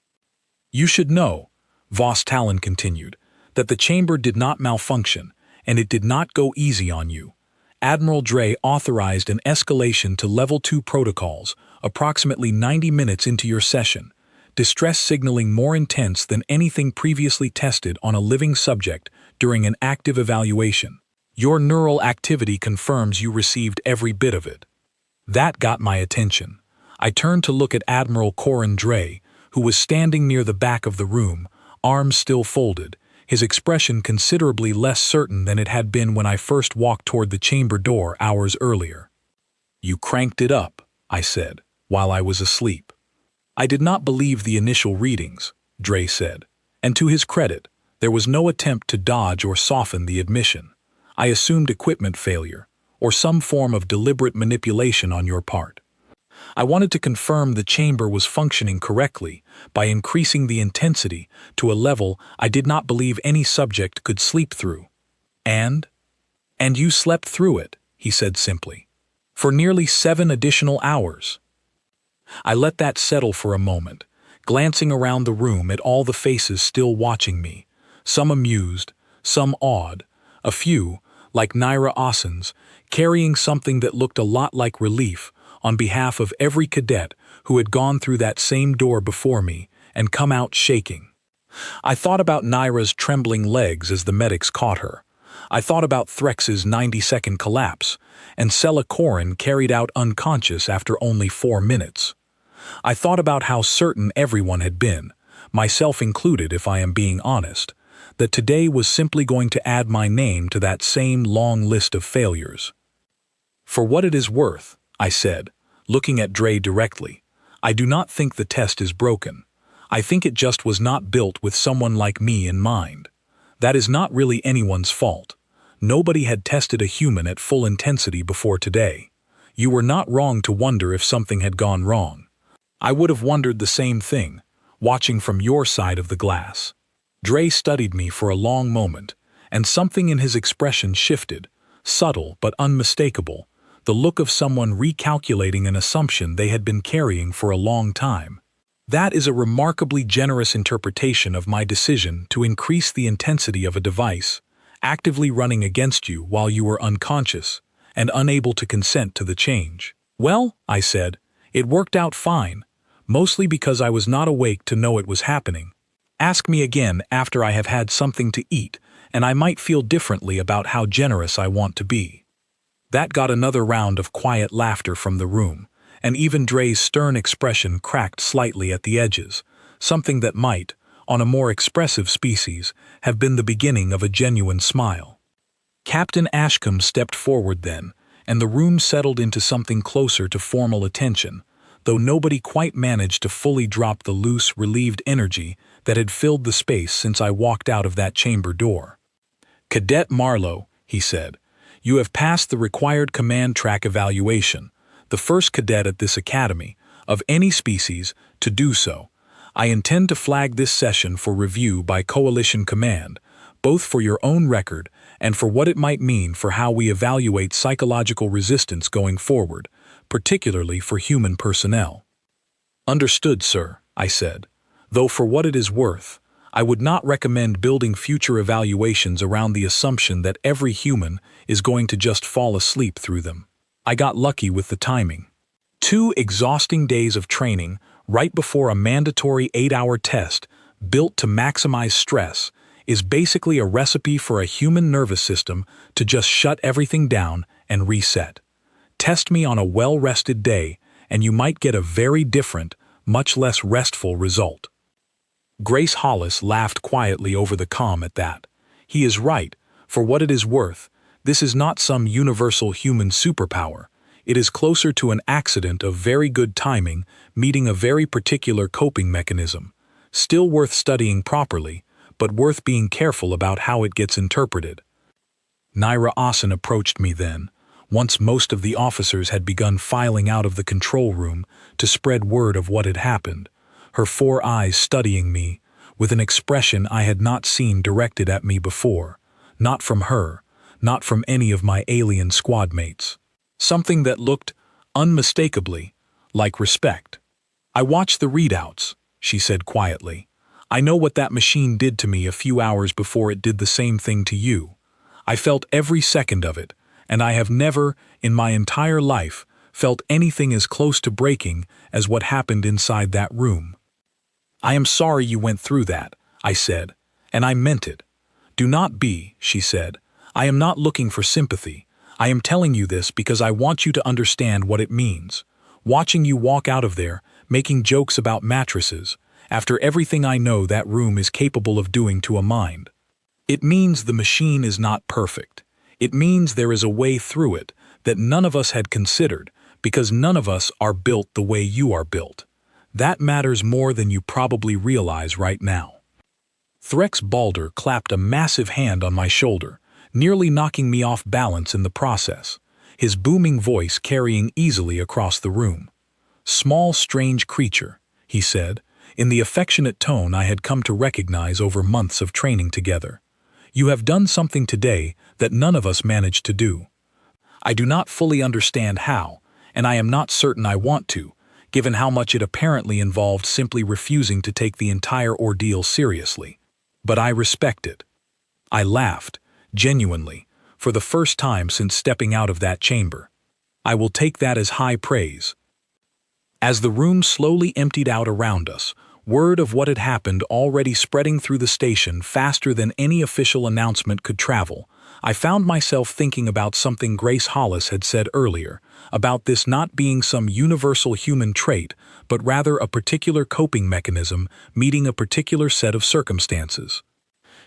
"You should know," Voss Talon continued, "that the chamber did not malfunction, and it did not go easy on you. Admiral Dre authorized an escalation to Level 2 protocols approximately 90 minutes into your session, distress signaling more intense than anything previously tested on a living subject during an active evaluation. Your neural activity confirms you received every bit of it." That got my attention. I turned to look at Admiral Corin Dre, who was standing near the back of the room, arms still folded, his expression considerably less certain than it had been when I first walked toward the chamber door hours earlier. "You cranked it up," I said, while I was asleep. "I did not believe the initial readings," Dre said, and to his credit, there was no attempt to dodge or soften the admission. "I assumed equipment failure, or some form of deliberate manipulation on your part. I wanted to confirm the chamber was functioning correctly by increasing the intensity to a level I did not believe any subject could sleep through. And you slept through it," he said simply. "For nearly 7 additional hours." I let that settle for a moment, glancing around the room at all the faces still watching me, some amused, some awed, a few, like Naira Ossen's, carrying something that looked a lot like relief on behalf of every cadet who had gone through that same door before me and come out shaking. I thought about Naira's trembling legs as the medics caught her. I thought about Threx's 90-second collapse, and Sella Corin carried out unconscious after only 4 minutes. I thought about how certain everyone had been, myself included if I am being honest, that today was simply going to add my name to that same long list of failures. "For what it is worth," I said, looking at Dre directly, "I do not think the test is broken. I think it just was not built with someone like me in mind. That is not really anyone's fault. Nobody had tested a human at full intensity before today. You were not wrong to wonder if something had gone wrong. I would have wondered the same thing, watching from your side of the glass." Dre studied me for a long moment, and something in his expression shifted, subtle but unmistakable, the look of someone recalculating an assumption they had been carrying for a long time. "That is a remarkably generous interpretation of my decision to increase the intensity of a device, actively running against you while you were unconscious and unable to consent to the change." "Well," I said, "it worked out fine, mostly because I was not awake to know it was happening. Ask me again after I have had something to eat, and I might feel differently about how generous I want to be." That got another round of quiet laughter from the room, and even Dre's stern expression cracked slightly at the edges, something that might, on a more expressive species, have been the beginning of a genuine smile. Captain Ashcombe stepped forward then, and the room settled into something closer to formal attention, though nobody quite managed to fully drop the loose, relieved energy that had filled the space since I walked out of that chamber door. "Cadet Marlowe," he said, "you have passed the required command track evaluation, the first cadet at this academy, of any species, to do so. I intend to flag this session for review by Coalition Command, both for your own record and for what it might mean for how we evaluate psychological resistance going forward, particularly for human personnel." "Understood, sir," I said, "though for what it is worth, I would not recommend building future evaluations around the assumption that every human is going to just fall asleep through them. I got lucky with the timing. 2 exhausting days of training right before a mandatory 8-hour test built to maximize stress is basically a recipe for a human nervous system to just shut everything down and reset. Test me on a well-rested day, and you might get a very different, much less restful result." Grace Hollis laughed quietly over the comm at that. "He is right. For what it is worth, this is not some universal human superpower. It is closer to an accident of very good timing meeting a very particular coping mechanism. Still worth studying properly, but worth being careful about how it gets interpreted." Naira Ossen approached me then, once most of the officers had begun filing out of the control room to spread word of what had happened, her 4 eyes studying me, with an expression I had not seen directed at me before, not from her, not from any of my alien squad mates. Something that looked, unmistakably, like respect. "I watched the readouts," she said quietly. "I know what that machine did to me a few hours before it did the same thing to you. I felt every second of it, and I have never, in my entire life, felt anything as close to breaking as what happened inside that room." "I am sorry you went through that," I said, and I meant it. "Do not be," she said. "I am not looking for sympathy. I am telling you this because I want you to understand what it means. Watching you walk out of there, making jokes about mattresses, after everything I know that room is capable of doing to a mind. It means the machine is not perfect. It means there is a way through it that none of us had considered, because none of us are built the way you are built. That matters more than you probably realize right now. Threx Balder clapped a massive hand on my shoulder, nearly knocking me off balance in the process, his booming voice carrying easily across the room. "Small, strange creature," he said, in the affectionate tone I had come to recognize over months of training together. "You have done something today that none of us managed to do. I do not fully understand how, and I am not certain I want to, given how much it apparently involved simply refusing to take the entire ordeal seriously. But I respect it." I laughed, genuinely, for the first time since stepping out of that chamber. I will take that as high praise. As the room slowly emptied out around us, word of what had happened already spreading through the station faster than any official announcement could travel, I found myself thinking about something Grace Hollis had said earlier, about this not being some universal human trait, but rather a particular coping mechanism meeting a particular set of circumstances.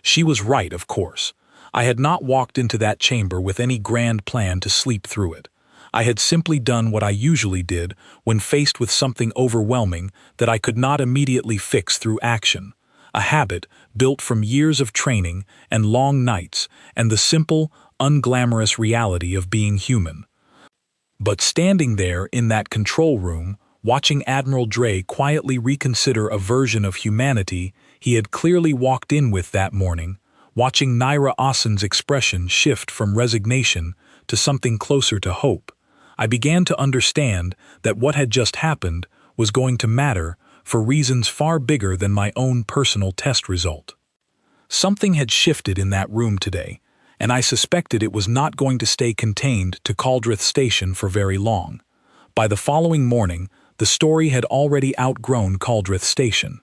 She was right, of course. I had not walked into that chamber with any grand plan to sleep through it. I had simply done what I usually did when faced with something overwhelming that I could not immediately fix through action, a habit built from years of training and long nights and the simple, unglamorous reality of being human. But standing there in that control room, watching Admiral Dre quietly reconsider a version of humanity he had clearly walked in with that morning, watching Naira Asen's expression shift from resignation to something closer to hope, I began to understand that what had just happened was going to matter for reasons far bigger than my own personal test result. Something had shifted in that room today, and I suspected it was not going to stay contained to Caldrith Station for very long. By the following morning, the story had already outgrown Caldrith Station.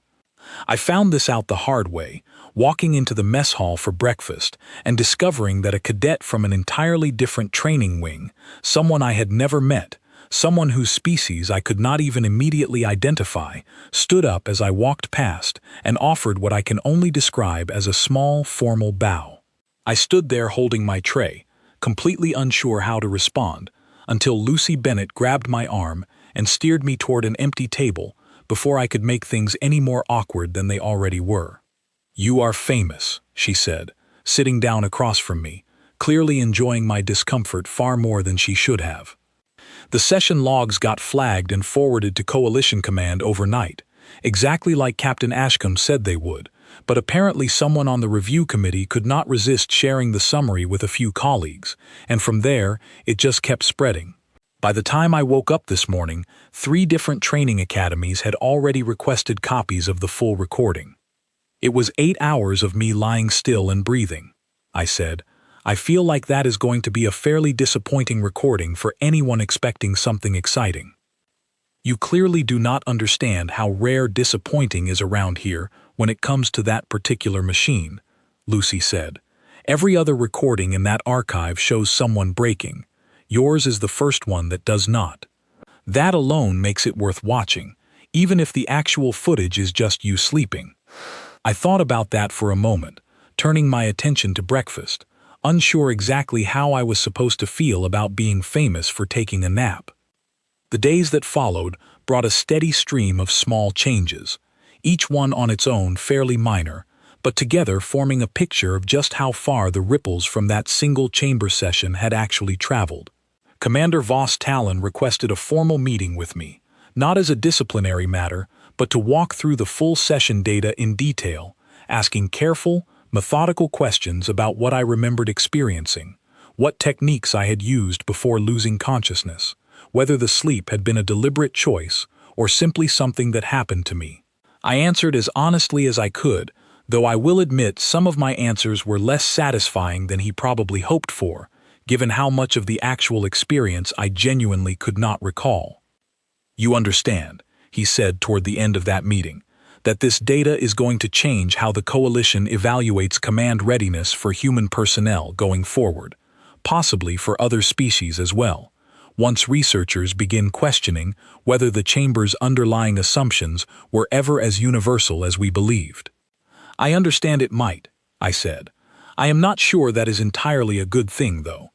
I found this out the hard way, walking into the mess hall for breakfast and discovering that a cadet from an entirely different training wing, someone I had never met, someone whose species I could not even immediately identify, stood up as I walked past and offered what I can only describe as a small, formal bow. I stood there holding my tray, completely unsure how to respond, until Lucy Bennett grabbed my arm and steered me toward an empty table before I could make things any more awkward than they already were. "You are famous," she said, sitting down across from me, clearly enjoying my discomfort far more than she should have. The session logs got flagged and forwarded to Coalition Command overnight, exactly like Captain Ashcombe said they would, but apparently someone on the review committee could not resist sharing the summary with a few colleagues, and from there, it just kept spreading. By the time I woke up this morning, 3 different training academies had already requested copies of the full recording. "It was 8 hours of me lying still and breathing," I said. "I feel like that is going to be a fairly disappointing recording for anyone expecting something exciting." "You clearly do not understand how rare disappointing is around here when it comes to that particular machine," Lucy said. "Every other recording in that archive shows someone breaking. Yours is the first one that does not. That alone makes it worth watching, even if the actual footage is just you sleeping." I thought about that for a moment, turning my attention to breakfast, unsure exactly how I was supposed to feel about being famous for taking a nap. The days that followed brought a steady stream of small changes, each one on its own fairly minor, but together forming a picture of just how far the ripples from that single chamber session had actually traveled. Commander Voss Talon requested a formal meeting with me, not as a disciplinary matter, but to walk through the full session data in detail, asking careful, methodical questions about what I remembered experiencing, what techniques I had used before losing consciousness, whether the sleep had been a deliberate choice or simply something that happened to me. I answered as honestly as I could, though I will admit some of my answers were less satisfying than he probably hoped for, given how much of the actual experience I genuinely could not recall. "You understand," he said toward the end of that meeting, "that this data is going to change how the Coalition evaluates command readiness for human personnel going forward, possibly for other species as well. once researchers begin questioning whether the chamber's underlying assumptions were ever as universal as we believed. I understand it might, I said. I am not sure that is entirely a good thing, though.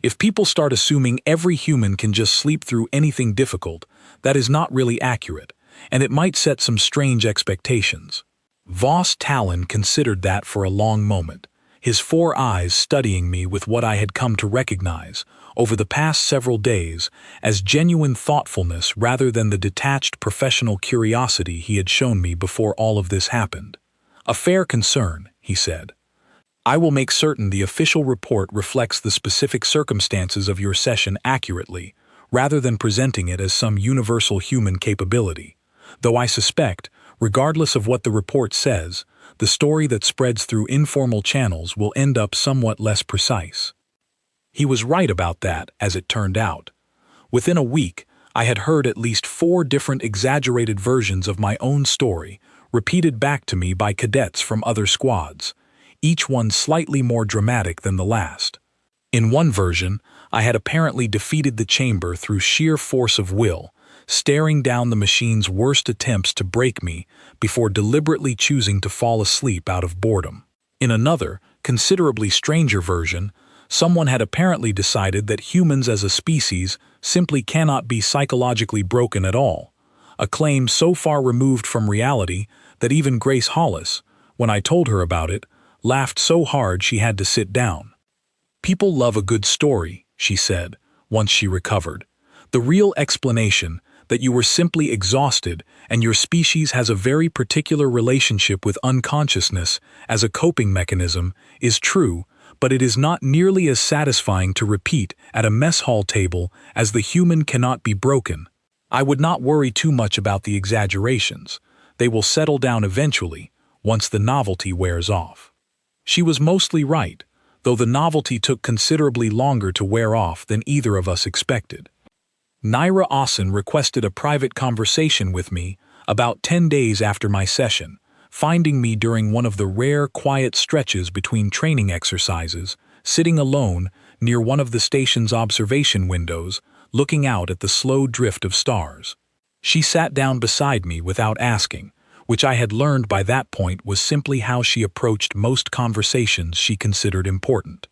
If people start assuming every human can just sleep through anything difficult, that is not really accurate, and it might set some strange expectations. Voss Talon considered that for a long moment, his 4 eyes studying me with what I had come to recognize, over the past several days, as genuine thoughtfulness rather than the detached professional curiosity he had shown me before all of this happened. A fair concern, he said. I will make certain the official report reflects the specific circumstances of your session accurately, rather than presenting it as some universal human capability, though I suspect, regardless of what the report says, the story that spreads through informal channels will end up somewhat less precise. He was right about that, as it turned out. Within a week, I had heard at least 4 different exaggerated versions of my own story, repeated back to me by cadets from other squads, each one slightly more dramatic than the last. In one version, I had apparently defeated the chamber through sheer force of will, staring down the machine's worst attempts to break me before deliberately choosing to fall asleep out of boredom. In another, considerably stranger version, someone had apparently decided that humans as a species simply cannot be psychologically broken at all, a claim so far removed from reality that even Grace Hollis, when I told her about it, laughed so hard she had to sit down. People love a good story, she said, once she recovered. The real explanation, that you were simply exhausted and your species has a very particular relationship with unconsciousness as a coping mechanism, is true, but it is not nearly as satisfying to repeat at a mess hall table as the human cannot be broken. I would not worry too much about the exaggerations. They will settle down eventually, once the novelty wears off. She was mostly right, though the novelty took considerably longer to wear off than either of us expected. Naira Asen requested a private conversation with me about 10 days after my session, finding me during one of the rare quiet stretches between training exercises, sitting alone near one of the station's observation windows, looking out at the slow drift of stars. She sat down beside me without asking, which I had learned by that point was simply how she approached most conversations she considered important.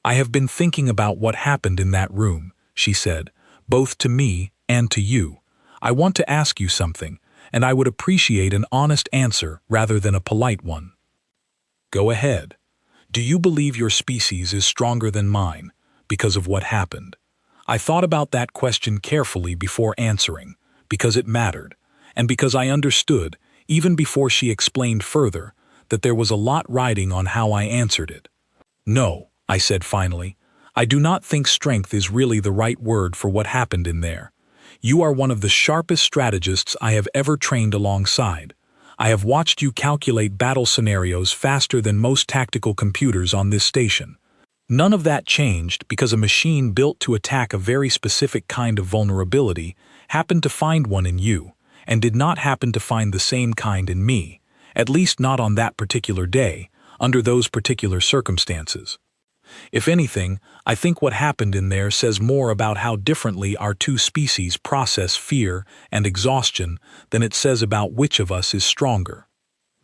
I have been thinking about what happened in that room, she said, both to me and to you. I want to ask you something, and I would appreciate an honest answer rather than a polite one. Go ahead. Do you believe your species is stronger than mine because of what happened? I thought about that question carefully before answering, because it mattered, and because I understood, even before she explained further, that there was a lot riding on how I answered it. No, I said finally. I do not think strength is really the right word for what happened in there. You are one of the sharpest strategists I have ever trained alongside. I have watched you calculate battle scenarios faster than most tactical computers on this station. None of that changed because a machine built to attack a very specific kind of vulnerability happened to find one in you, and did not happen to find the same kind in me, at least not on that particular day, under those particular circumstances. If anything, I think what happened in there says more about how differently our two species process fear and exhaustion than it says about which of us is stronger.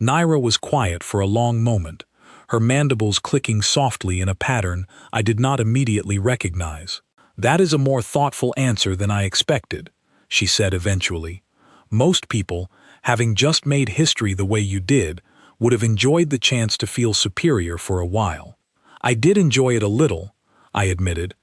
Naira was quiet for a long moment, her mandibles clicking softly in a pattern I did not immediately recognize. That is a more thoughtful answer than I expected, she said eventually. Most people, having just made history the way you did, would have enjoyed the chance to feel superior for a while. I did enjoy it a little, I admitted,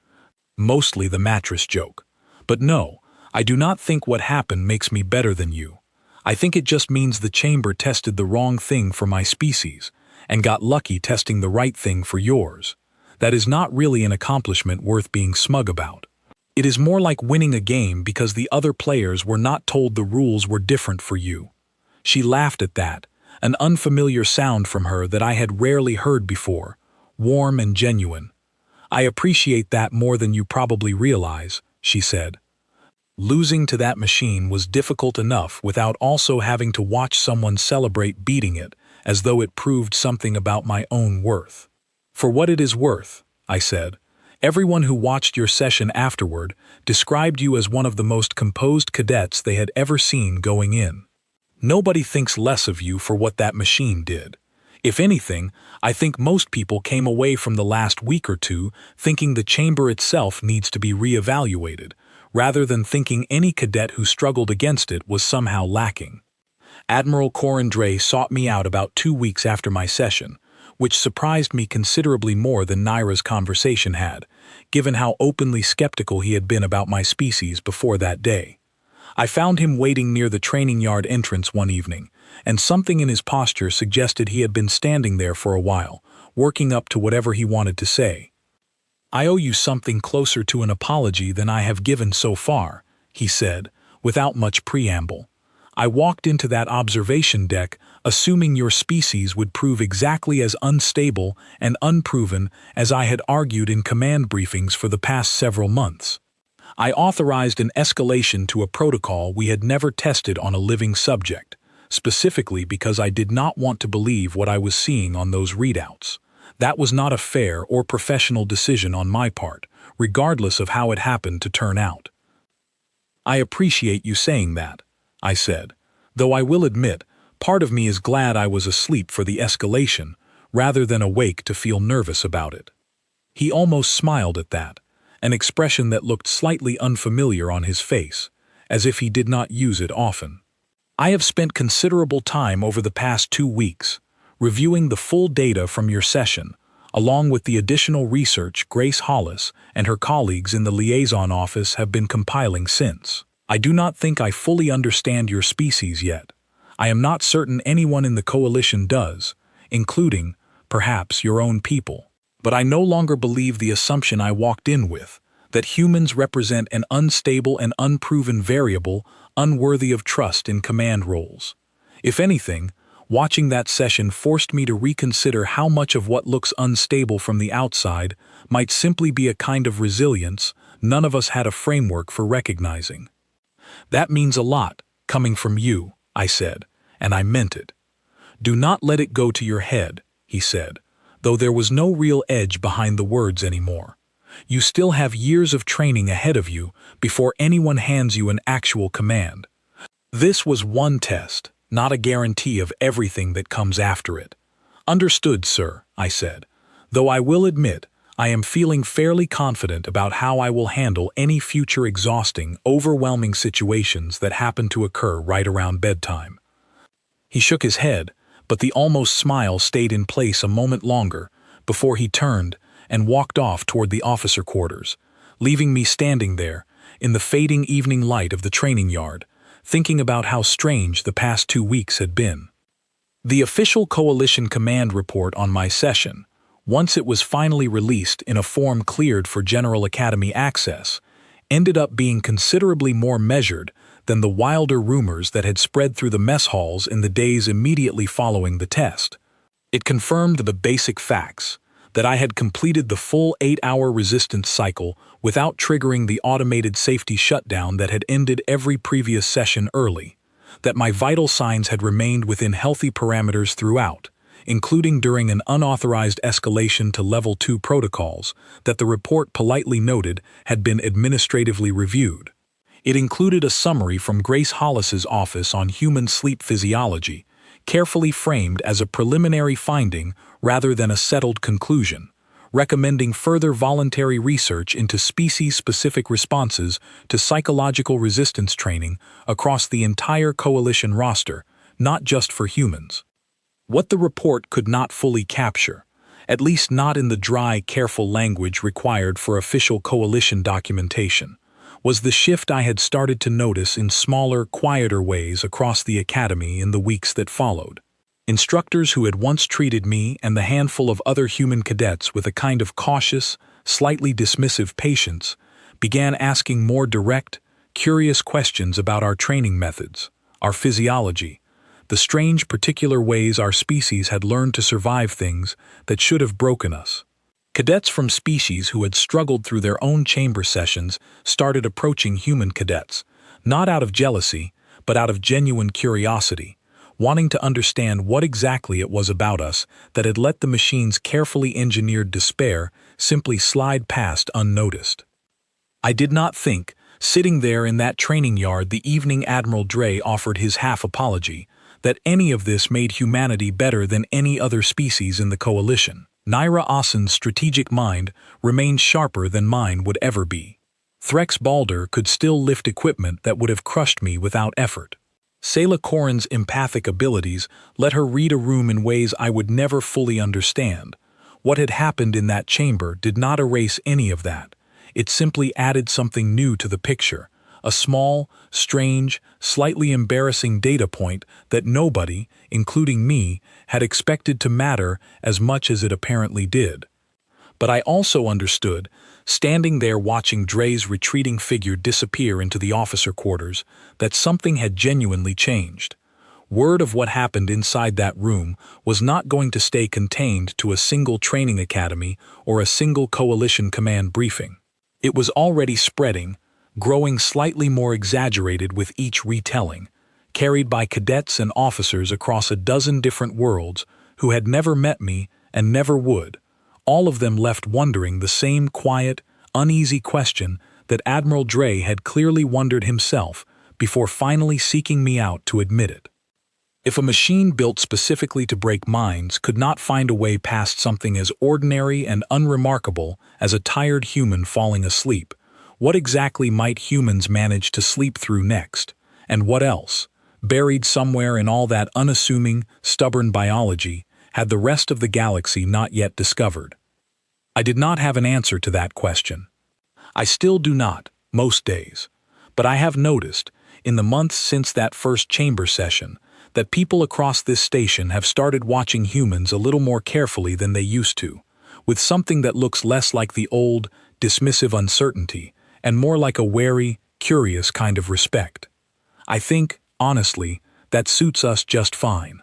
mostly the mattress joke. But no, I do not think what happened makes me better than you. I think it just means the chamber tested the wrong thing for my species, and got lucky testing the right thing for yours. That is not really an accomplishment worth being smug about. It is more like winning a game because the other players were not told the rules were different for you. She laughed at that, an unfamiliar sound from her that I had rarely heard before, warm and genuine. I appreciate that more than you probably realize, she said. Losing to that machine was difficult enough without also having to watch someone celebrate beating it, as though it proved something about my own worth. For what it is worth, I said, Everyone who watched your session afterward described you as one of the most composed cadets they had ever seen going in. Nobody thinks less of you for what that machine did. If anything, I think most people came away from the last week or two thinking the chamber itself needs to be reevaluated, rather than thinking any cadet who struggled against it was somehow lacking. Admiral Corandre sought me out about 2 weeks after my session, which surprised me considerably more than Naira's conversation had, given how openly skeptical he had been about my species before that day. I found him waiting near the training yard entrance one evening, and something in his posture suggested he had been standing there for a while, working up to whatever he wanted to say. "I owe you something closer to an apology than I have given so far," he said, without much preamble. "I walked into that observation deck assuming your species would prove exactly as unstable and unproven as I had argued in command briefings for the past several months. I authorized an escalation to a protocol we had never tested on a living subject, specifically because I did not want to believe what I was seeing on those readouts. That was not a fair or professional decision on my part, regardless of how it happened to turn out." "I appreciate you saying that," I said, "though I will admit, part of me is glad I was asleep for the escalation, rather than awake to feel nervous about it." He almost smiled at that, an expression that looked slightly unfamiliar on his face, as if he did not use it often. "I have spent considerable time over the past 2 weeks, reviewing the full data from your session, along with the additional research Grace Hollis and her colleagues in the liaison office have been compiling since. I do not think I fully understand your species yet. I am not certain anyone in the Coalition does, including, perhaps, your own people. But I no longer believe the assumption I walked in with, that humans represent an unstable and unproven variable unworthy of trust in command roles. If anything, watching that session forced me to reconsider how much of what looks unstable from the outside might simply be a kind of resilience none of us had a framework for recognizing. "That means a lot, coming from you," I said, and I meant it. "Do not let it go to your head," he said, though there was no real edge behind the words anymore. "You still have years of training ahead of you before anyone hands you an actual command. This was one test, not a guarantee of everything that comes after it." "Understood, sir," I said, "though I will admit I am feeling fairly confident about how I will handle any future exhausting, overwhelming situations that happen to occur right around bedtime." He shook his head, but the almost smile stayed in place a moment longer before he turned and walked off toward the officer quarters, leaving me standing there in the fading evening light of the training yard, thinking about how strange the past 2 weeks had been. The official Coalition Command report on my session, once it was finally released in a form cleared for General Academy access, ended up being considerably more measured than the wilder rumors that had spread through the mess halls in the days immediately following the test. It confirmed the basic facts, that I had completed the full 8-hour resistance cycle without triggering the automated safety shutdown that had ended every previous session early, that my vital signs had remained within healthy parameters throughout, including during an unauthorized escalation to Level 2 protocols that the report politely noted had been administratively reviewed. It included a summary from Grace Hollis's office on human sleep physiology, carefully framed as a preliminary finding rather than a settled conclusion, recommending further voluntary research into species-specific responses to psychological resistance training across the entire Coalition roster, not just for humans. What the report could not fully capture, at least not in the dry, careful language required for official Coalition documentation, was the shift I had started to notice in smaller, quieter ways across the academy in the weeks that followed. Instructors who had once treated me and the handful of other human cadets with a kind of cautious, slightly dismissive patience began asking more direct, curious questions about our training methods, our physiology, the strange particular ways our species had learned to survive things that should have broken us. Cadets from species who had struggled through their own chamber sessions started approaching human cadets, not out of jealousy, but out of genuine curiosity, wanting to understand what exactly it was about us that had let the machine's carefully engineered despair simply slide past unnoticed. I did not think, sitting there in that training yard the evening Admiral Dre offered his half-apology, that any of this made humanity better than any other species in the coalition. Naira Asen's strategic mind remained sharper than mine would ever be. Threx Balder could still lift equipment that would have crushed me without effort. Sayla Corrin's empathic abilities let her read a room in ways I would never fully understand. What had happened in that chamber did not erase any of that. It simply added something new to the picture, a small, strange, slightly embarrassing data point that nobody, including me, had expected to matter as much as it apparently did. But I also understood, standing there watching Dre's retreating figure disappear into the officer quarters, that something had genuinely changed. Word of what happened inside that room was not going to stay contained to a single training academy or a single coalition command briefing. It was already spreading, growing slightly more exaggerated with each retelling, carried by cadets and officers across a dozen different worlds who had never met me and never would, all of them left wondering the same quiet, uneasy question that Admiral Dre had clearly wondered himself before finally seeking me out to admit it. If a machine built specifically to break minds could not find a way past something as ordinary and unremarkable as a tired human falling asleep, what exactly might humans manage to sleep through next? And what else, buried somewhere in all that unassuming, stubborn biology, had the rest of the galaxy not yet discovered? I did not have an answer to that question. I still do not, most days. But I have noticed, in the months since that first chamber session, that people across this station have started watching humans a little more carefully than they used to, with something that looks less like the old, dismissive uncertainty, and more like a wary, curious kind of respect. I think, honestly, that suits us just fine.